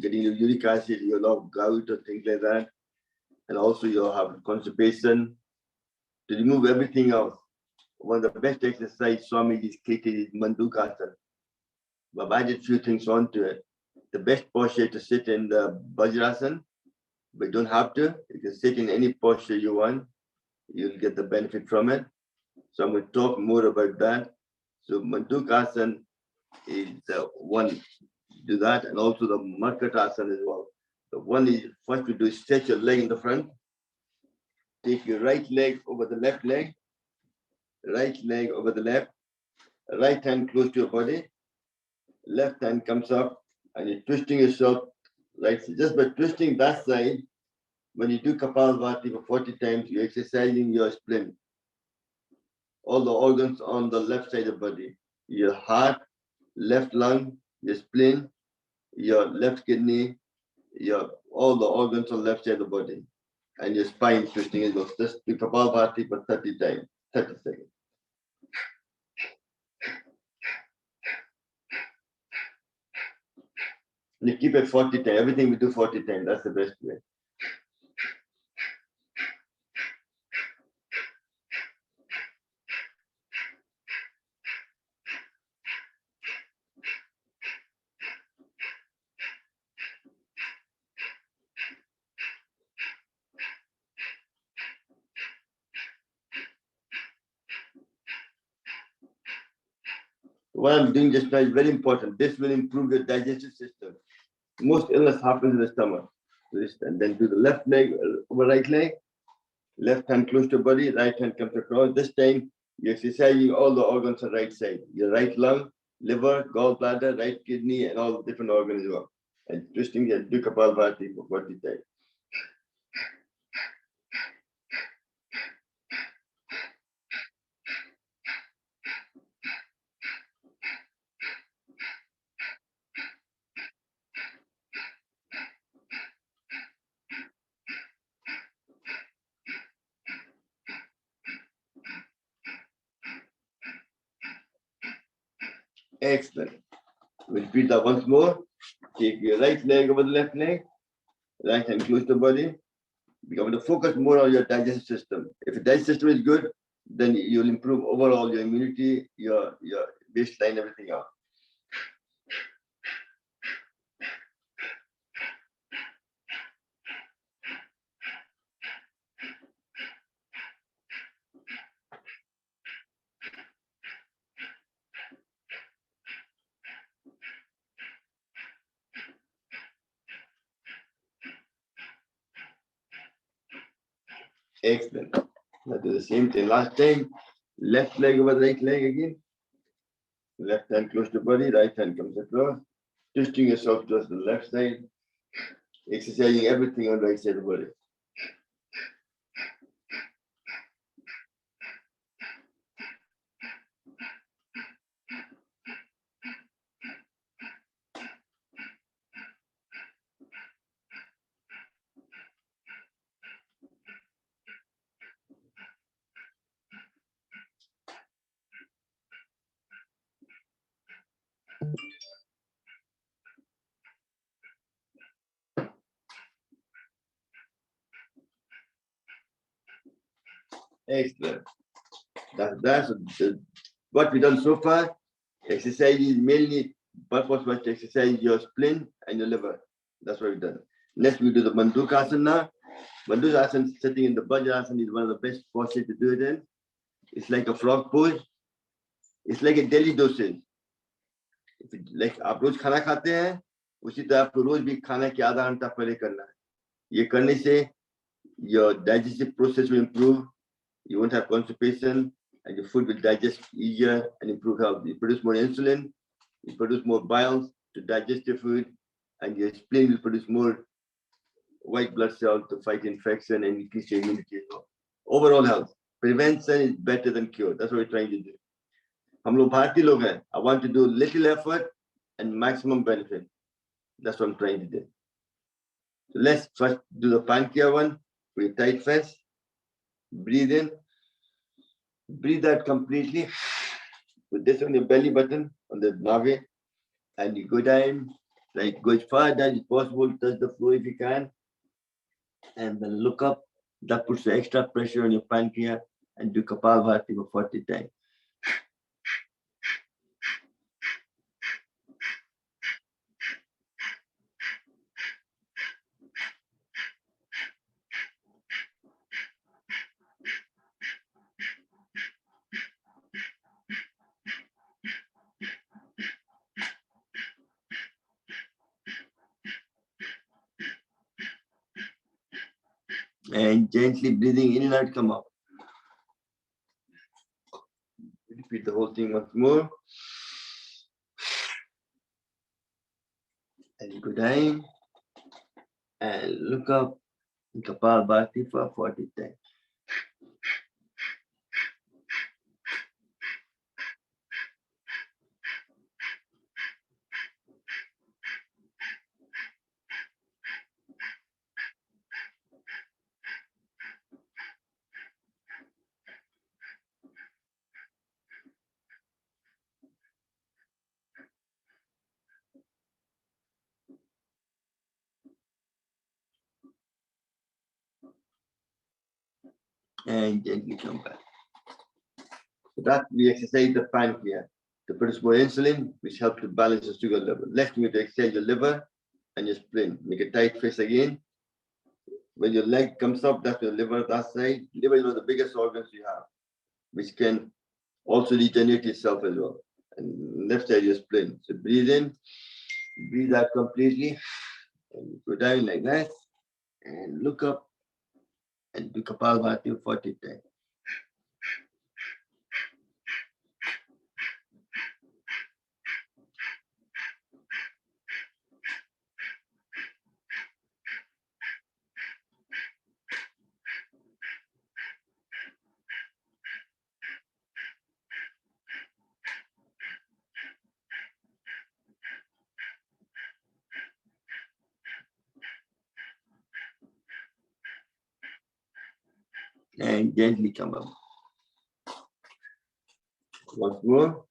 getting your uric acid, you have gout or things like that, and also you have constipation. To remove everything else, one of the best exercise Swami is created is Mandukasana. But I added a few things onto it. The best posture to sit in the Vajrasana, but you don't have to. You can sit in any posture you want. You'll get the benefit from it. So I'm going to talk more about that. So Mandukasana is the one, do that, and also the Markatasana as well. The one is, first we do is stretch your leg in the front. Take your right leg over the left leg, right leg over the left, right hand close to your body, left hand comes up, and you're twisting yourself, right? So just by twisting that side, when you do Kapalabhati for 40 times, you're exercising your spleen. All the organs on the left side of the body. Your heart, left lung, your spleen, your left kidney, all the organs on the left side of the body. And your spine twisting as well. Just do Kapalabhati for 30 times, 30 seconds. And you keep it 40 times. Everything we do 40 times. That's the best way. What I'm doing just now is very important. This will improve your digestive system. Most illness happens in the stomach. And then do the left leg over right leg, left hand close to body, right hand comes across. This time you're exercising all the organs on the right side. Your right lung, liver, gallbladder, right kidney, and all the different organs as well. And twisting and do Kapalabhati for 40 times. Excellent. Repeat that once more. Take your right leg over the left leg. Right hand close to the body. You're going to focus more on your digestive system. If your digestive system is good, then you'll improve overall your immunity, your baseline, everything else. Excellent. Now do the same thing. Last time, left leg over the right leg again. Left hand close to the body, right hand comes across. Twisting yourself towards the left side. Exercising everything on the right side of the body. Excellent. That's what we've done so far. Exercise is mainly purpose was to exercise your spleen and your liver. That's what we've done. Next, we do the Mandukasana. Mandukasana, sitting in the Vajrasana, is one of the best postures to do it in. It's like a frog pose. It's like a daily dosage. Like आप रोज खाना खाते हैं, उसी तरह आपको रोज भी खाने के आधा घंटा पहले करना है. ये करने से your digestive process will improve. You won't have constipation, and your food will digest easier and improve health. You produce more insulin, you produce more bile to digest your food, and your spleen will produce more white blood cells to fight infection and increase your immunity as well. Overall health. Prevention is better than cure. That's what we're trying to do. हम लोग भारतीय लोग हैं. I want to do little effort and maximum benefit. That's what I'm trying to do. So let's first do the pancreas one with tight fist. Breathe in. Breathe out completely. Put this on your belly button, on the navi, and you go down, like go as far down as possible, touch the floor if you can, and then look up. That puts the extra pressure on your pancreas, and do Kapalbhati for 40 times. And gently breathing in and out, come up. Repeat the whole thing once more. And you go down and look up in Kapalbhati for 40 times. And gently come back. So that we exercise the pancreas to produce more insulin, which helps to balance the sugar level. Next, we need to exercise your liver and your spleen. Make a tight fist again. When your leg comes up, that's your liver, that side. Liver is one of the biggest organs you have, which can also regenerate itself as well. And left side, your spleen. So breathe in, breathe out completely, and go down like that, and look up, and do Kapalbhati 40 times. And gently come up. Once more.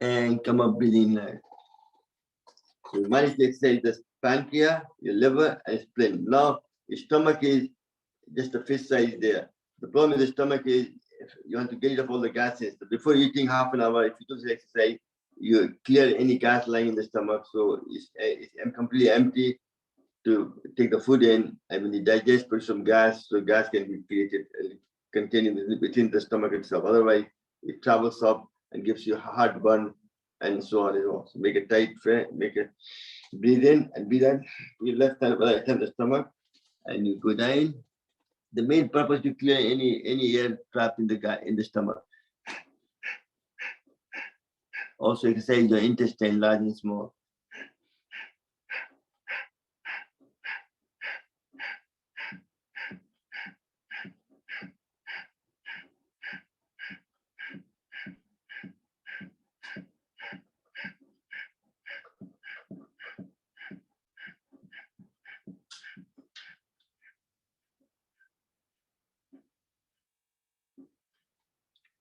And come up breathing like. So you manage to exercise the pancreas, your liver, and spleen. Now your stomach is just a fist size there. The problem with the stomach is if you want to get rid of all the gases. So before eating half an hour, if you do this exercise, you clear any gas lying in the stomach. So it's completely empty to take the food in, and when you digest, put some gas, so gas can be created and contained within the stomach itself. Otherwise, it travels up and gives you heartburn and so on and on. So make it tight, make it breathe in and breathe out. Your left hand, right hand, the stomach, and you go down. The main purpose to clear any air trapped in the stomach. Also exercise your intestine, large and small.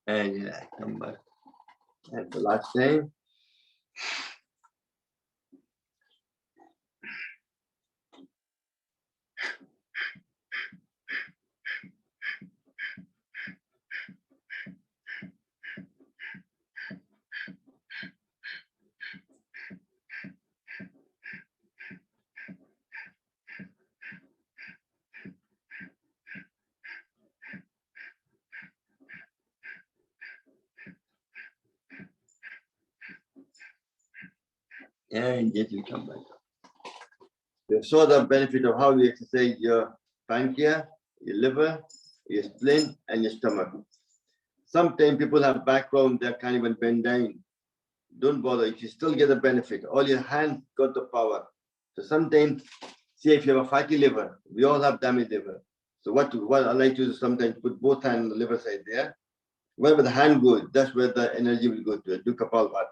And come back. And the last thing. And yet you come back. You saw the benefit of how you exercise your pancreas, your liver, your spleen, and your stomach. Sometimes people have back problems, they can't even bend down. Don't bother, you still get the benefit. All your hands got the power. So sometimes, say if you have a fatty liver, we all have damaged liver. So what I like to do sometimes put both hands on the liver side there. Wherever the hand goes, that's where the energy will go to. Do Kapalbhati.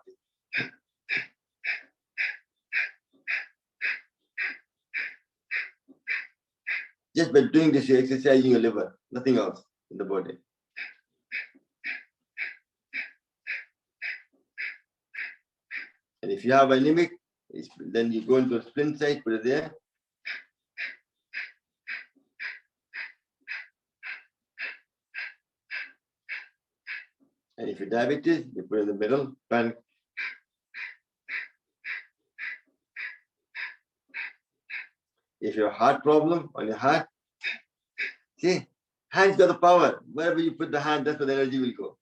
Just by doing this, you're exercising your liver, nothing else in the body. And if you have anemic, then you go into a spleen side, put it there. And if you're diabetes, you put it in the middle. If you have a heart problem on your heart, see, hands got the power. Wherever you put the hand, that's where the energy will go.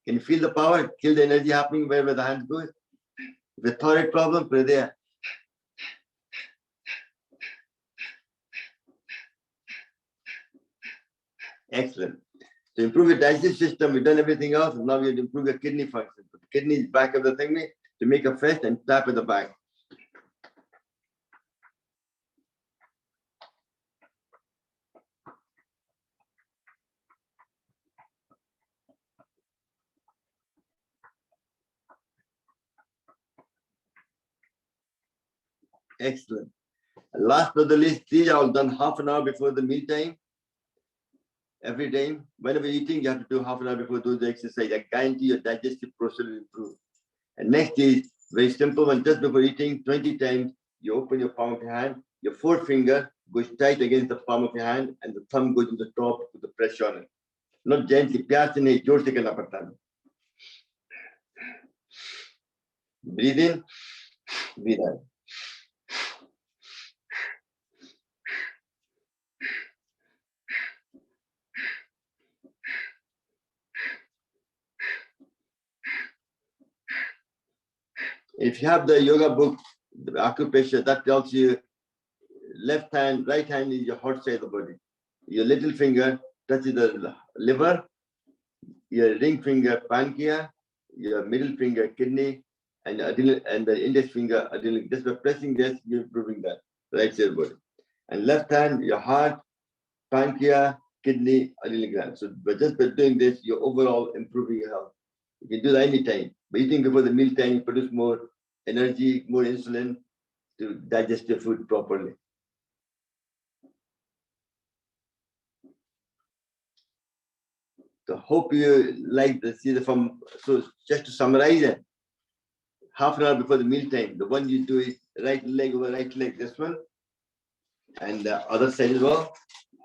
Can you feel the power? Feel the energy happening wherever the hand goes? If a thyroid problem, put it there. Excellent. To improve your digestive system, we've done everything else, and now we have to improve your kidney function. Put the kidneys back of the thing to make a fist and tap at the back. Excellent. And last but not the least, these are all done half an hour before the meal time. Every day, whenever you're eating, you have to do half an hour before do the exercise. I guarantee your digestive process will improve. And next is very simple one. Just before eating, 20 times, you open your palm of your hand. Your forefinger goes tight against the palm of your hand, and the thumb goes to the top with the pressure on it. Not gently. प्यार से नहीं, जोर से करना पड़ता है. Breathe in, breathe out. If you have the yoga book, the acupressure, that tells you left hand, right hand is your hot side of the body. Your little finger touches the liver, your ring finger pancreas, your middle finger kidney, and the index finger adrenal. Just by pressing this, you're improving that right side of the body. And left hand, your heart, pancreas, kidney, adrenal gland. So just by doing this, you're overall improving your health. You can do that anytime. But eating before the meal time, you produce more energy, more insulin to digest your food properly. So hope you like the see the from. So just to summarize it, half an hour before the meal time, the one you do is right leg over right leg, this one, and the other side as well,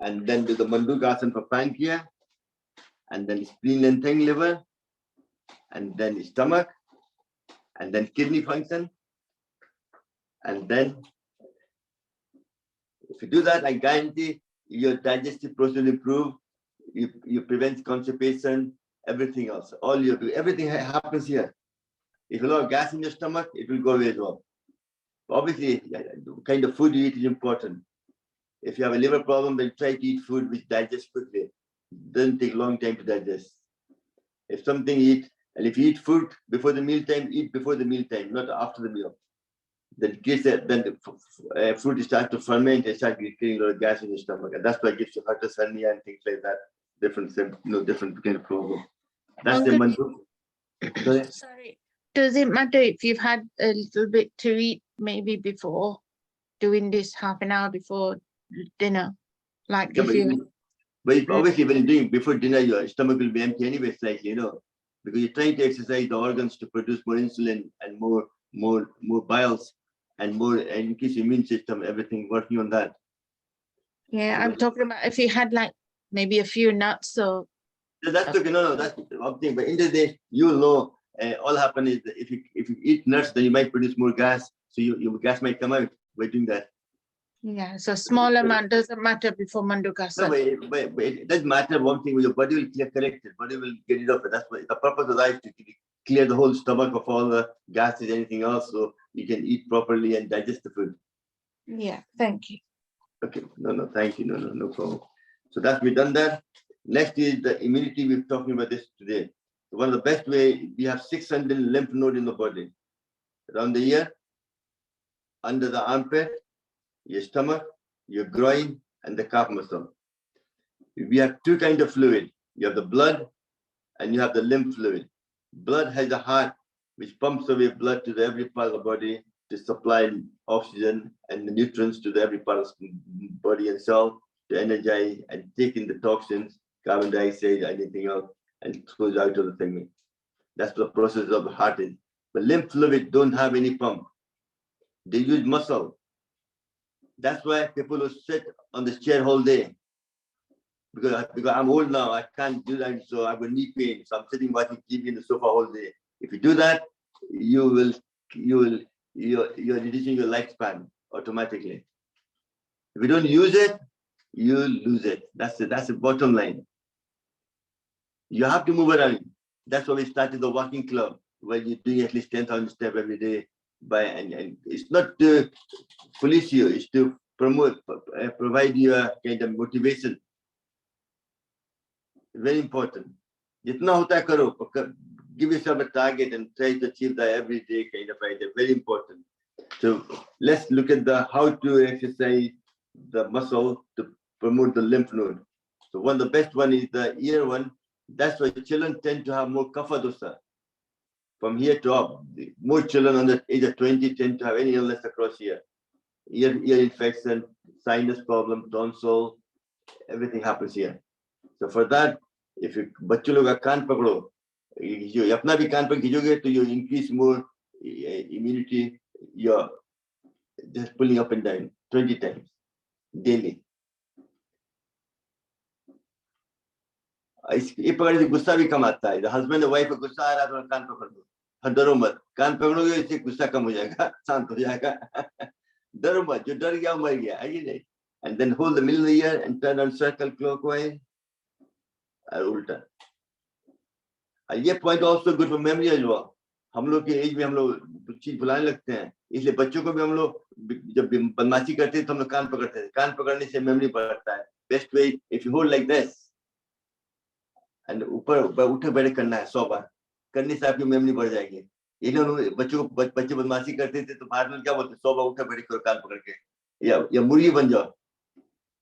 and then do the Mandukasana for pancreas, and then spleen lengthening liver, and then stomach, and then kidney function, and then if you do that, I guarantee your digestive process will improve. You prevent constipation, everything else. All you do, everything happens here. If you have a lot of gas in your stomach, it will go away as well. Obviously, the kind of food you eat is important. If you have a liver problem, then try to eat food which digests quickly. It doesn't take a long time to digest. If something you eat, and if you eat food before the meal time, eat before the meal time, not after the meal. Then the food starts to ferment and start getting a lot of gas in your stomach, and that's why it gives you heart hernia and things like that. Different kind of problem. That's the mandu. Sorry. Does it matter if you've had a little bit to eat maybe before doing this half an hour before dinner? Like Yeah, if you... But obviously when you're doing before dinner, your stomach will be empty anyway, slightly, because you're trying to exercise the organs to produce more insulin and more biles and more and increase immune system, everything working on that. Yeah, I'm talking about if you had like maybe a few nuts or... That's okay. No, that's one thing. But in the day, you'll know all happen is that if you eat nuts, then you might produce more gas. So your gas might come out by doing that. Yeah, so small amount doesn't matter before Mandukasana. No, but it doesn't matter. One thing, your body will correct it. Body will get rid of it. That's what the purpose of that is, to clear the whole stomach of all the gases, anything else, so you can eat properly and digest the food. Yeah, thank you. Okay. No, thank you. No problem. So that's we done that. Next is the immunity. We're talking about this today. One of the best way, we have 600 lymph nodes in the body. Around the ear, under the armpit, your stomach, your groin, and the calf muscle. We have two kinds of fluid. You have the blood and you have the lymph fluid. Blood has a heart which pumps away blood to every part of the body to supply oxygen and the nutrients to every part of the body and cell to energize and take in the toxins, carbon dioxide, anything else, and throws out of the thing. That's the process of the heart is. But lymph fluid don't have any pump. They use muscle. That's why people who sit on the chair whole day. Because I'm old now, I can't do that, so I've got knee pain. So I'm sitting watching TV in the sofa all day. If you do that, you're reducing your lifespan automatically. If you don't use it, you lose it. That's the bottom line. You have to move around. That's why we started the walking club, where you're doing at least 10,000 steps every day. And it's not to police you, it's to provide you a kind of motivation. Very important. Jitna hota karo, give yourself a target and try to achieve that every day kind of idea. Very important. So let's look at how to exercise the muscle to promote the lymph node. So one of the best one is the ear one. That's why children tend to have more kapha dosa. From here to up, more children under the age of 20 tend to have any illness across here. Ear infection, sinus problem, tonsil, everything happens here. So for that, if you बच्चों लोग का कान पकड़ो, जो अपना भी कान पर खींचोगे तो you increase more immunity. You're just pulling up and down 20 times daily. ये पकड़ने से गुस्सा भी कम आता है. The husband and wife को गुस्सा आ रहा है तो कान पकड़ लो. डरो मत. कान पकड़ोगे इससे गुस्सा कम हो जाएगा, शांत हो जाएगा. डरो मत. जो डर गया मर गया. है नहीं? And then hold the middle of the ear and turn on circle clockwise. उल्टा. ये point also good for memory as well. हम लोग के एज में हम लोग चीज भुलाने लगते हैं, इसलिए बच्चों को भी हम लोग जब बदमाशी करते हैं तो हम लोग कान पकड़ते हैं. कान पकड़ने से मेमोरी बढ़ता है. Best way if you hold like this and ऊपर उठे बैठे करना है 100 बार. करने से आपकी मेमोरी बढ़ जाएगी. ये बच्चे बदमाशी करते थे तो बाद में क्या बोलते 100 बार उठे बैठे करो कान पकड़ के, या मुर्गी बन जाओ.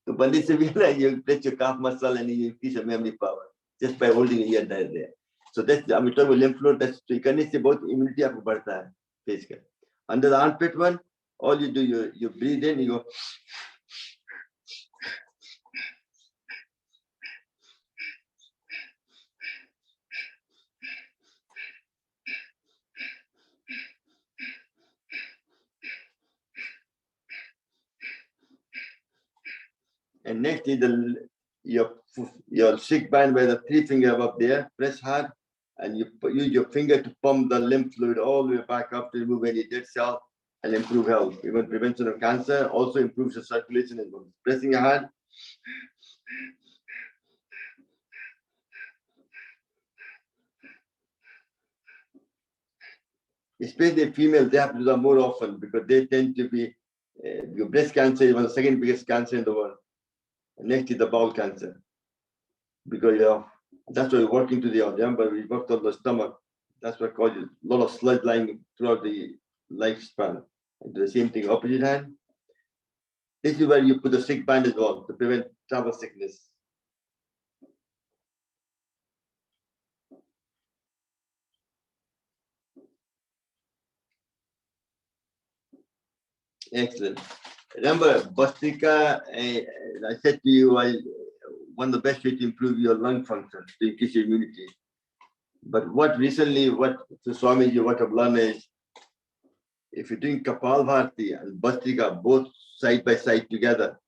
So Bandit Sevilla, you stretch your calf muscle and you increase your memory power just by holding it here and there. So that's, I'm talking about lymph node, that's, so you can see both immunity आपको बढ़ता है face का. Under the armpit one, all you do, you breathe in, you go. And next is your stick band where the 3 finger above there, press hard, and you use your finger to pump the lymph fluid all the way back up to remove any dead cell and improve health. Even prevention of cancer, also improves the circulation as well. Pressing hard. Especially females, they have to do that more often because they tend to be, your breast cancer is one of the second biggest cancer in the world. Next is the bowel cancer. Because that's why we're working to the audience, but we worked on the stomach. That's what causes a lot of sludge lying throughout the lifespan. And do the same thing, opposite hand. This is where you put the stick band as well to prevent travel sickness. Excellent. Remember, Bhastrika, I said to you, one of the best ways to improve your lung function, to increase your immunity. But what Swamiji, what I've learned is, if you're doing Kapalbhati and Bhastrika both side by side together,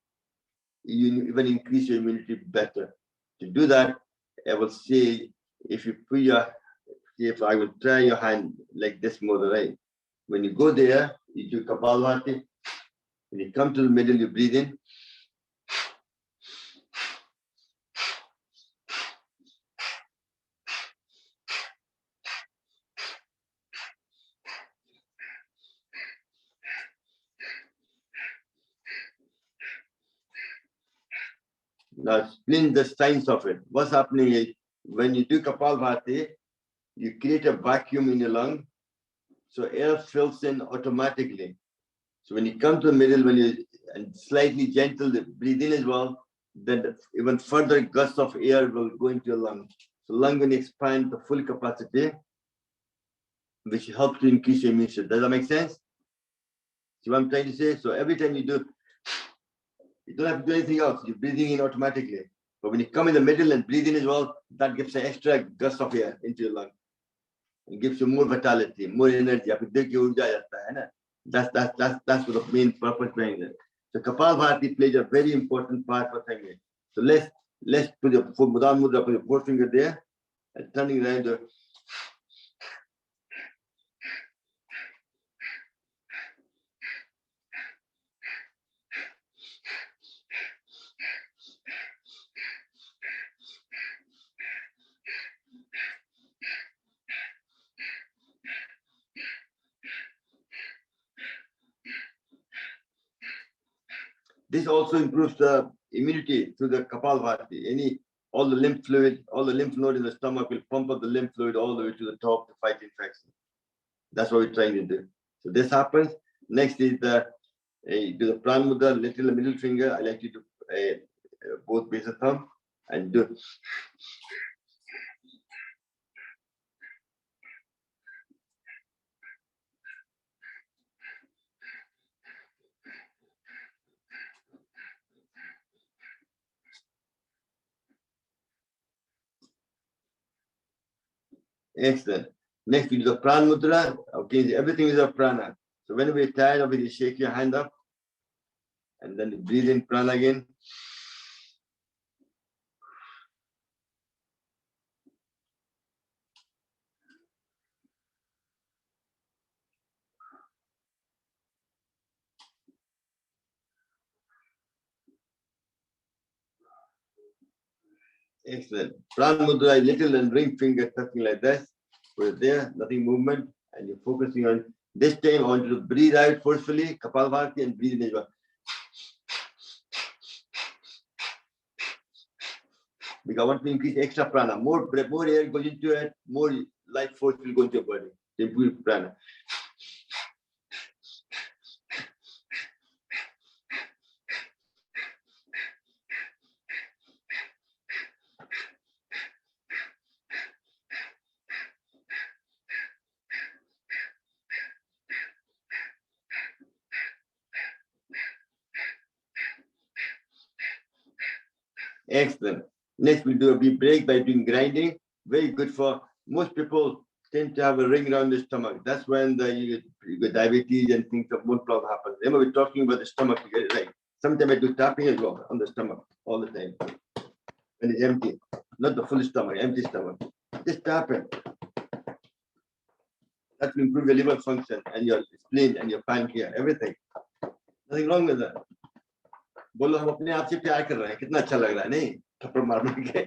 you even increase your immunity better. To do that, I will say, if I would try your hand like this more, right? When you go there, you do Kapalbhati. When you come to the middle, you breathe in. Now explain the science of it. What's happening is when you do Kapalbhati, you create a vacuum in your lung, so air fills in automatically. So when you come to the middle, and slightly gentle, breathe in as well, then even further gusts of air will go into your lung. So lung will expand to full capacity, which helps to increase your immune system. Does that make sense? See what I'm trying to say? So every time you do, you don't have to do anything else. You're breathing in automatically. But when you come in the middle and breathe in as well, that gives an extra gust of air into your lung. It gives you more vitality, more energy. That's what the main purpose behind it. So Kapalbhati plays a very important part for thing. So let's put your Mudam Mudra, put your 4 finger there, and turning around. This also improves the immunity through the Kapalbhati. All the lymph fluid, all the lymph node in the stomach will pump up the lymph fluid all the way to the top to fight infection. That's what we're trying to do. So this happens. Next is do the Prana Mudra, little middle finger. I like you to both base of thumb and do. Excellent. Next, we do the Prana Mudra. Okay, everything is a Prana. So whenever you're tired of it, you shake your hand up and then you breathe in Prana again. Excellent. Prana Mudra, little and ring finger touching like this. Put it there, nothing movement, and you're focusing on this time. I want you to breathe out forcefully, Kapalbhati, and breathe in as well. Because I want to increase extra prana. More air goes into it, more life force will go into your body to improve prana. Excellent. Next, we'll do a deep break by doing grinding. Very good for most people. Tend to have a ring around the stomach. That's when you get diabetes and things of bone problem happen. Remember, we're talking about the stomach to get it right. Sometimes I do tapping as well on the stomach all the time. When it's empty, not the full stomach, empty stomach. Just tap it. That will improve your liver function and your spleen and your pancreas, everything. Nothing wrong with that. बोलो हम अपने आप से प्यार कर रहे हैं कितना अच्छा लग रहा है नहीं थप्पड़ मार मार के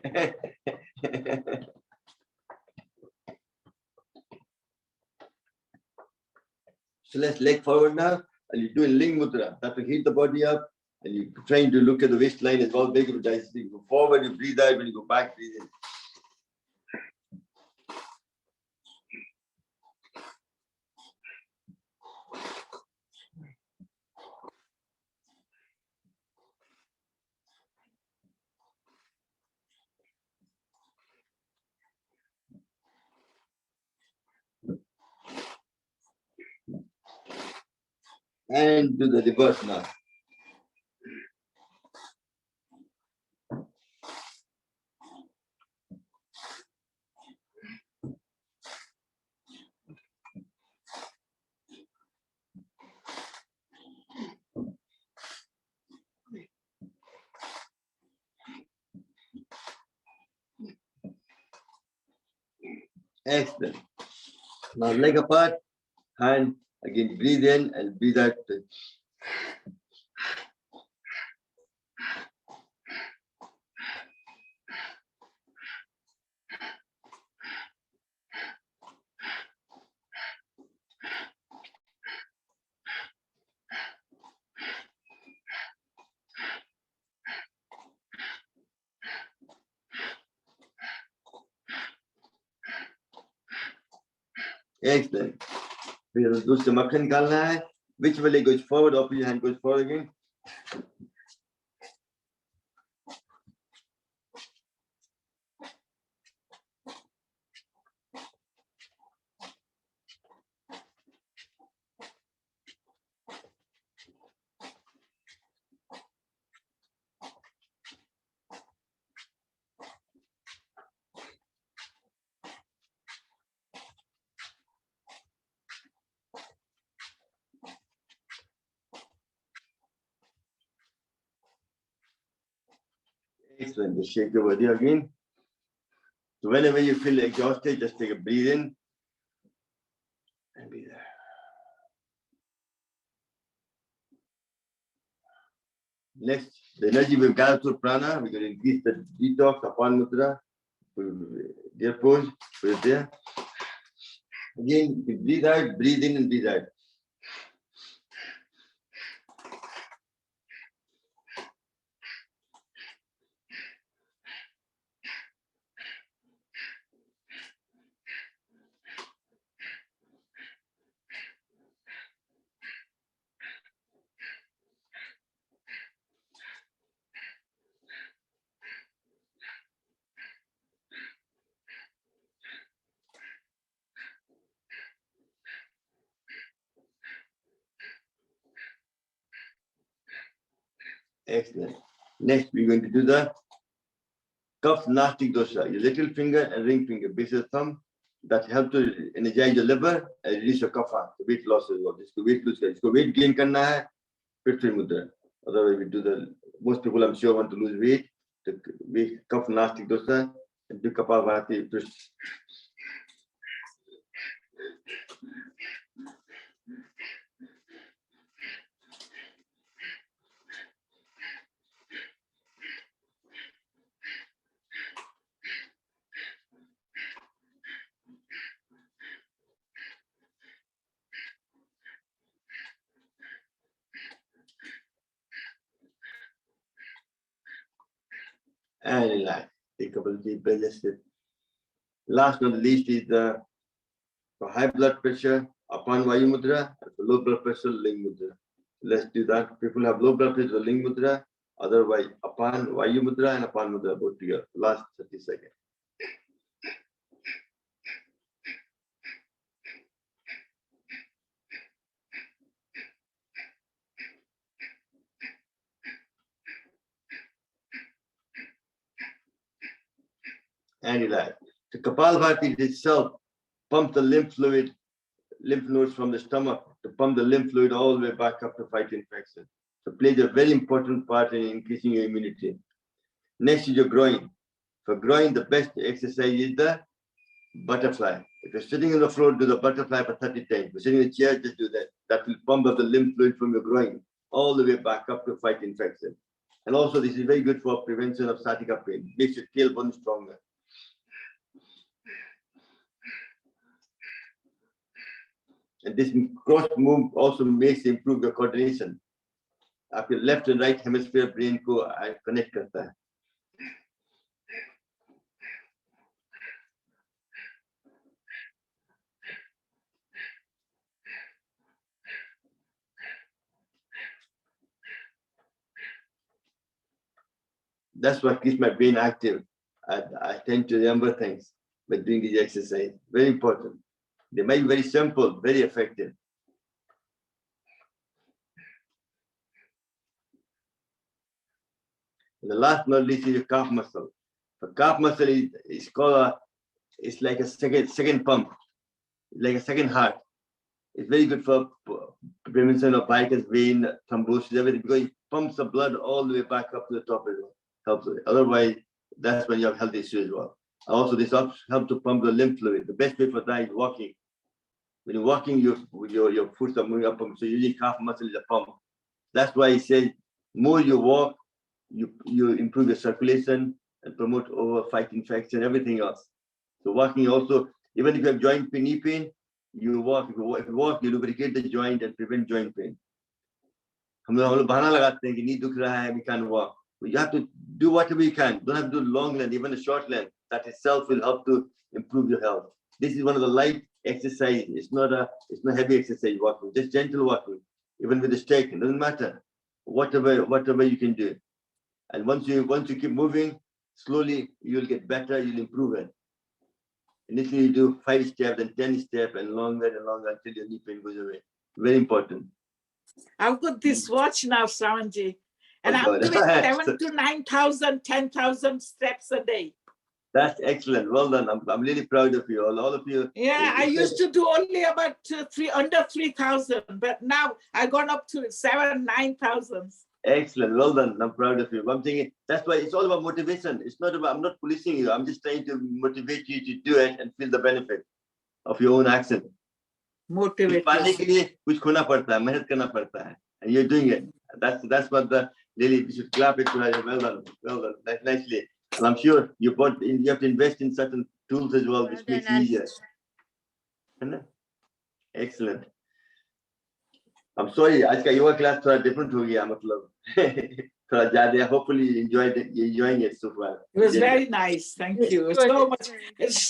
So let's leg forward now, and you're doing ling mudra. That will heat the body up, and you're trying to look at the waistline as well. Big of digestive. You go forward, you breathe out. When you go back, breathe in. And do the reverse now. Excellent. Now leg apart, hand again, breathe in and breathe out. Excellent. फिर दूसरे मक्खन निकालना है. Which way leg goes forward, opposite hand goes forward again. Excellent. Just shake your body again. So whenever you feel exhausted, just take a breathe in and be there. Next, the energy we've gathered through prana, we're going to increase the detox upon mudra. Dear pose, put it there. Again, you breathe out, breathe in and breathe out. Excellent. Next, we're going to do the cup nastic dosha. Your little finger and ring finger, base of the thumb. That helps to energize your liver and reduce your kapha, the weight loss as well. Jisko weight lose, jisko weight gain karna hai, fit mudra. Otherwise, we do the. Most people, I'm sure, want to lose weight. The weight cup nastic dosha and do kapalbhati twist. And relax. Take a couple of deep breaths. Last but not least is the for high blood pressure upon Vayu Mudra, and for low blood pressure Ling Mudra. Let's do that. People have low blood pressure Ling Mudra, otherwise upon Vayu Mudra and upon Mudra both together. Last 30 seconds. and relax. So Kapalbhati itself pumps the lymph nodes from the stomach to pump the lymph fluid all the way back up to fight infection. So plays a very important part in increasing your immunity. Next is your groin. For groin, the best exercise is the butterfly. If you're sitting on the floor, do the butterfly for 30 times. If you're sitting in a chair, just do that. That will pump up the lymph fluid from your groin all the way back up to fight infection. And also, this is very good for prevention of sciatica pain. Makes your tailbone stronger. And this cross move also makes improve your coordination. आपके left and right hemisphere brain को connect करता है. That's what keeps my brain active. I tend to remember things by doing these exercises. Very important. They might be very simple, very effective. And the last but not least is your calf muscle. The calf muscle is called it's like a second pump, like a second heart. It's very good for prevention of varicose vein, thrombosis, everything, because it pumps the blood all the way back up to the top as well. Helps with it. Otherwise, that's when you have health issues as well. Also, this helps to pump the lymph fluid. The best way for that is walking. When you're walking, your foot are moving up, so usually calf muscle is a pump. That's why he says, more you walk, you improve your circulation and promote fight infection, everything else. So walking also, even if you have joint pain, knee pain, you walk. If you walk, you lubricate the joint and prevent joint pain. हम लोग बहाना लगाते हैं कि knee दुख रहा है, we can't walk. You have to do whatever you can. Don't have to do long length, even a short length. That itself will help to improve your health. This is one of the light exercise. It's not heavy exercise walking, just gentle walking, even with a stick. It doesn't matter. Whatever you can do. And once you keep moving, slowly you'll get better, you'll improve it. Initially you do 5 steps, then 10 steps, and longer until your knee pain goes away. Very important. I've got this watch now, Sawanji, and I'm doing 7,000 to 9,000, 10,000 steps a day. That's excellent. Well done. I'm really proud of you, all of you. Yeah, I used to do only about under 3,000, but now I've gone up to 7,000, 9,000. Excellent. Well done. I'm proud of you. I'm thinking that's why it's all about motivation. It's not about, I'm not policing you. I'm just trying to motivate you to do it and feel the benefit of your own action. Motivate. पाने के लिए कुछ खोना पड़ता है, मेहनत करना पड़ता है, and you're doing it. That's what the really we should clap it to her. Well done. That's nicely. And I'm sure you have to invest in certain tools as well, which makes it easier. Excellent. I'm sorry, आज का yoga class थोड़ा different हो गया, मतलब थोड़ा ज़्यादा. Hopefully you're enjoying it so far. It was very nice. Thank you so much.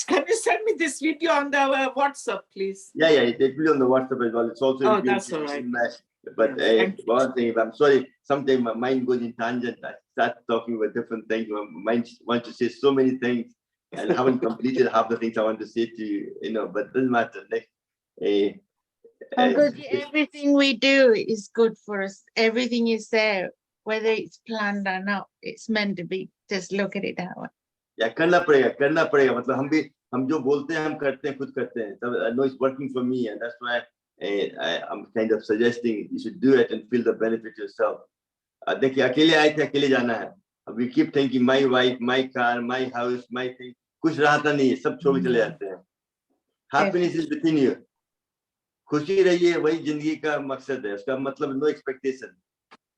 Can you send me this video on the WhatsApp, please? Yeah, it will be on the WhatsApp as well. It's also that's all right. But one thing, I'm sorry, sometimes my mind goes in tangent. I start talking about different things. My mind wants to say so many things, and I haven't completed half the things I want to say to you, but it doesn't matter. Everything we do is good for us. Everything is there, whether it's planned or not. It's meant to be. Just look at it that way. Yeah, करना पड़ेगा. मतलब हम जो बोलते हैं हम करते हैं, खुद करते हैं. So I know it's working for me, and that's why I'm kind of suggesting you should do it and feel the benefit yourself. देखिए अकेले आए थे, अकेले जाना है. We keep thinking my wife, my car, my house, my thing. कुछ रहता नहीं है, सब छोड़ के चले जाते हैं. Happiness is within you. खुशी रहिए, वही जिंदगी का मकसद है. उसका मतलब no expectation.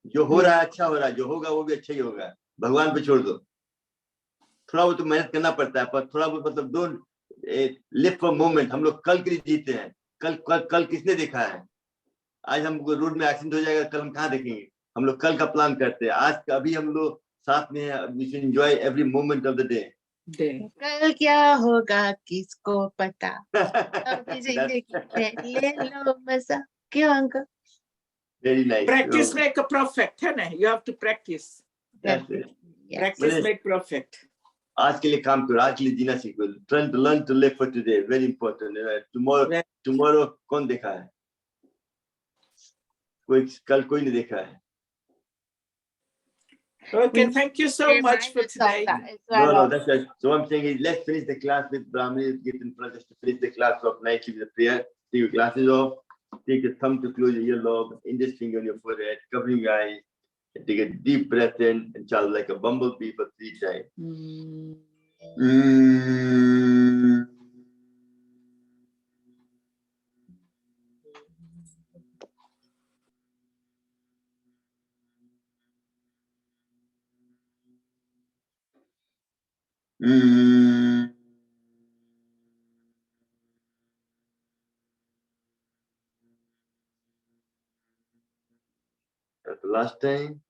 जो हो रहा है अच्छा हो रहा है, जो होगा वो भी अच्छा ही होगा. भगवान पे छोड़ दो. थोड़ा बहुत तो मेहनत करना पड़ता है, पर थोड़ा बहुत मतलब don't live for moment. हम लोग कल के लिए जीते हैं. कल किसने देखा है? आज हम रोड में एक्सीडेंट हो जाएगा, कल हम कहाँ देखेंगे? हम लोग कल का प्लान करते हैं. आज का अभी हम लोग साथ में हैं. We should enjoy every moment of the day. कल क्या होगा किसको पता? ले लो मजा. क्यों uncle? Very nice. Practice make a perfect, है ना? You have to practice. That's it. Practice make perfect. आज के लिए काम करो, आज के लिए जीना सीखो. Trying to learn to live for today, very important. Tomorrow कौन देखा है? कल कोई नहीं देखा है. Okay, We thank you so remind much for us of today. that as well. No, that's right. So what I'm saying is, let's finish the class with Brahmani. Get in front just to finish the class off nicely with a prayer. Take your glasses off. Take your thumb to close your earlobe. Index finger on your forehead, covering your eyes. And take a deep breath in and shout like a bumblebee for 3 times. That's the last time.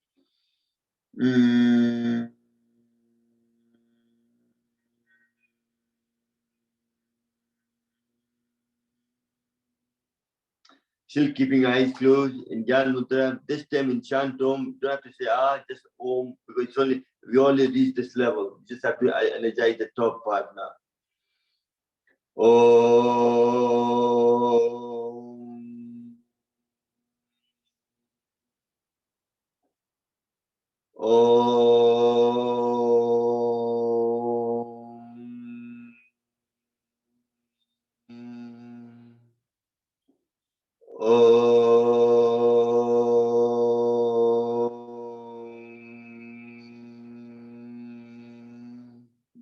Still keeping eyes closed in Gyan Mudra. This time in Chant Om, you don't have to say just Om, because it's only we only reach this level. You just have to energize the top part now. Om.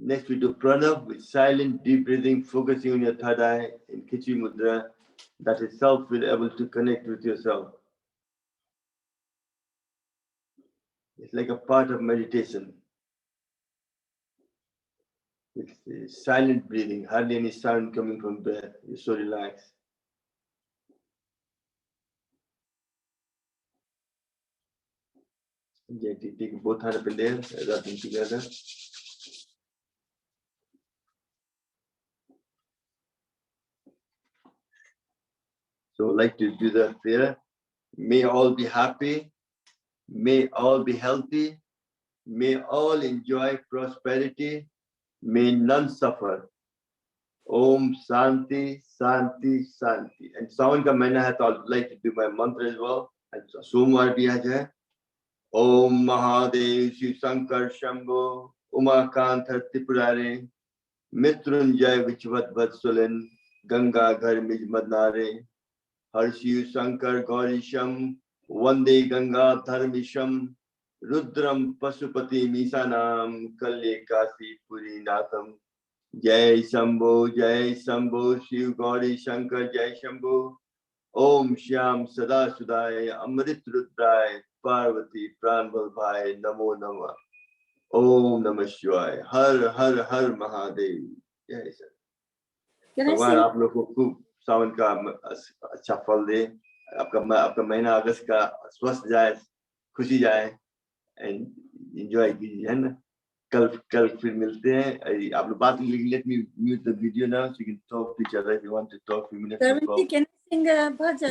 Next we do Prana with silent deep breathing, focusing on your third eye in Khichdi Mudra. That itself will be able to connect with yourself. It's like a part of meditation. It's silent breathing, hardly any sound coming from breath. You're so relaxed. Take both hands up in there, rub them together. So I'd like to do the prayer. May all be happy. May all be healthy. May all enjoy prosperity. May none suffer. Om Shanti, Shanti, Shanti. And Sawan ka mahina hai, so I'd like to do my mantra as well. And Somwar bhi aaj hai. Om Mahadev Shiv Shankar Shambho Umakantha Tripurare Mitrunjay Vichvat Vatsulan Ganga Ghar Mij Madnare Har Shiv Shankar Gaurisham Vande Ganga Dharmisham Rudram Pasupati Misanam Kalye Kasi Puri Natham Jai Shambho Shiv Gauri Shankar Jai Shambho Om Shyam Sada Sudai Amrit Rudrai Parvati Pranbal Bhai Namo Namah Om Namah Shivaya Har Har Har Mahadev. Jai Sir. भगवान आप लोग को खूब सावन का अच्छा फल दे, आपका महीना अगस्त का स्वस्थ जाए, खुशी जाए, एंड एंजॉय कीजिए, है ना. कल फिर मिलते हैं. आप लोग बात let me mute the video now so you can talk to each other if you want to talk. Few minutes. Can I sing a bhajan?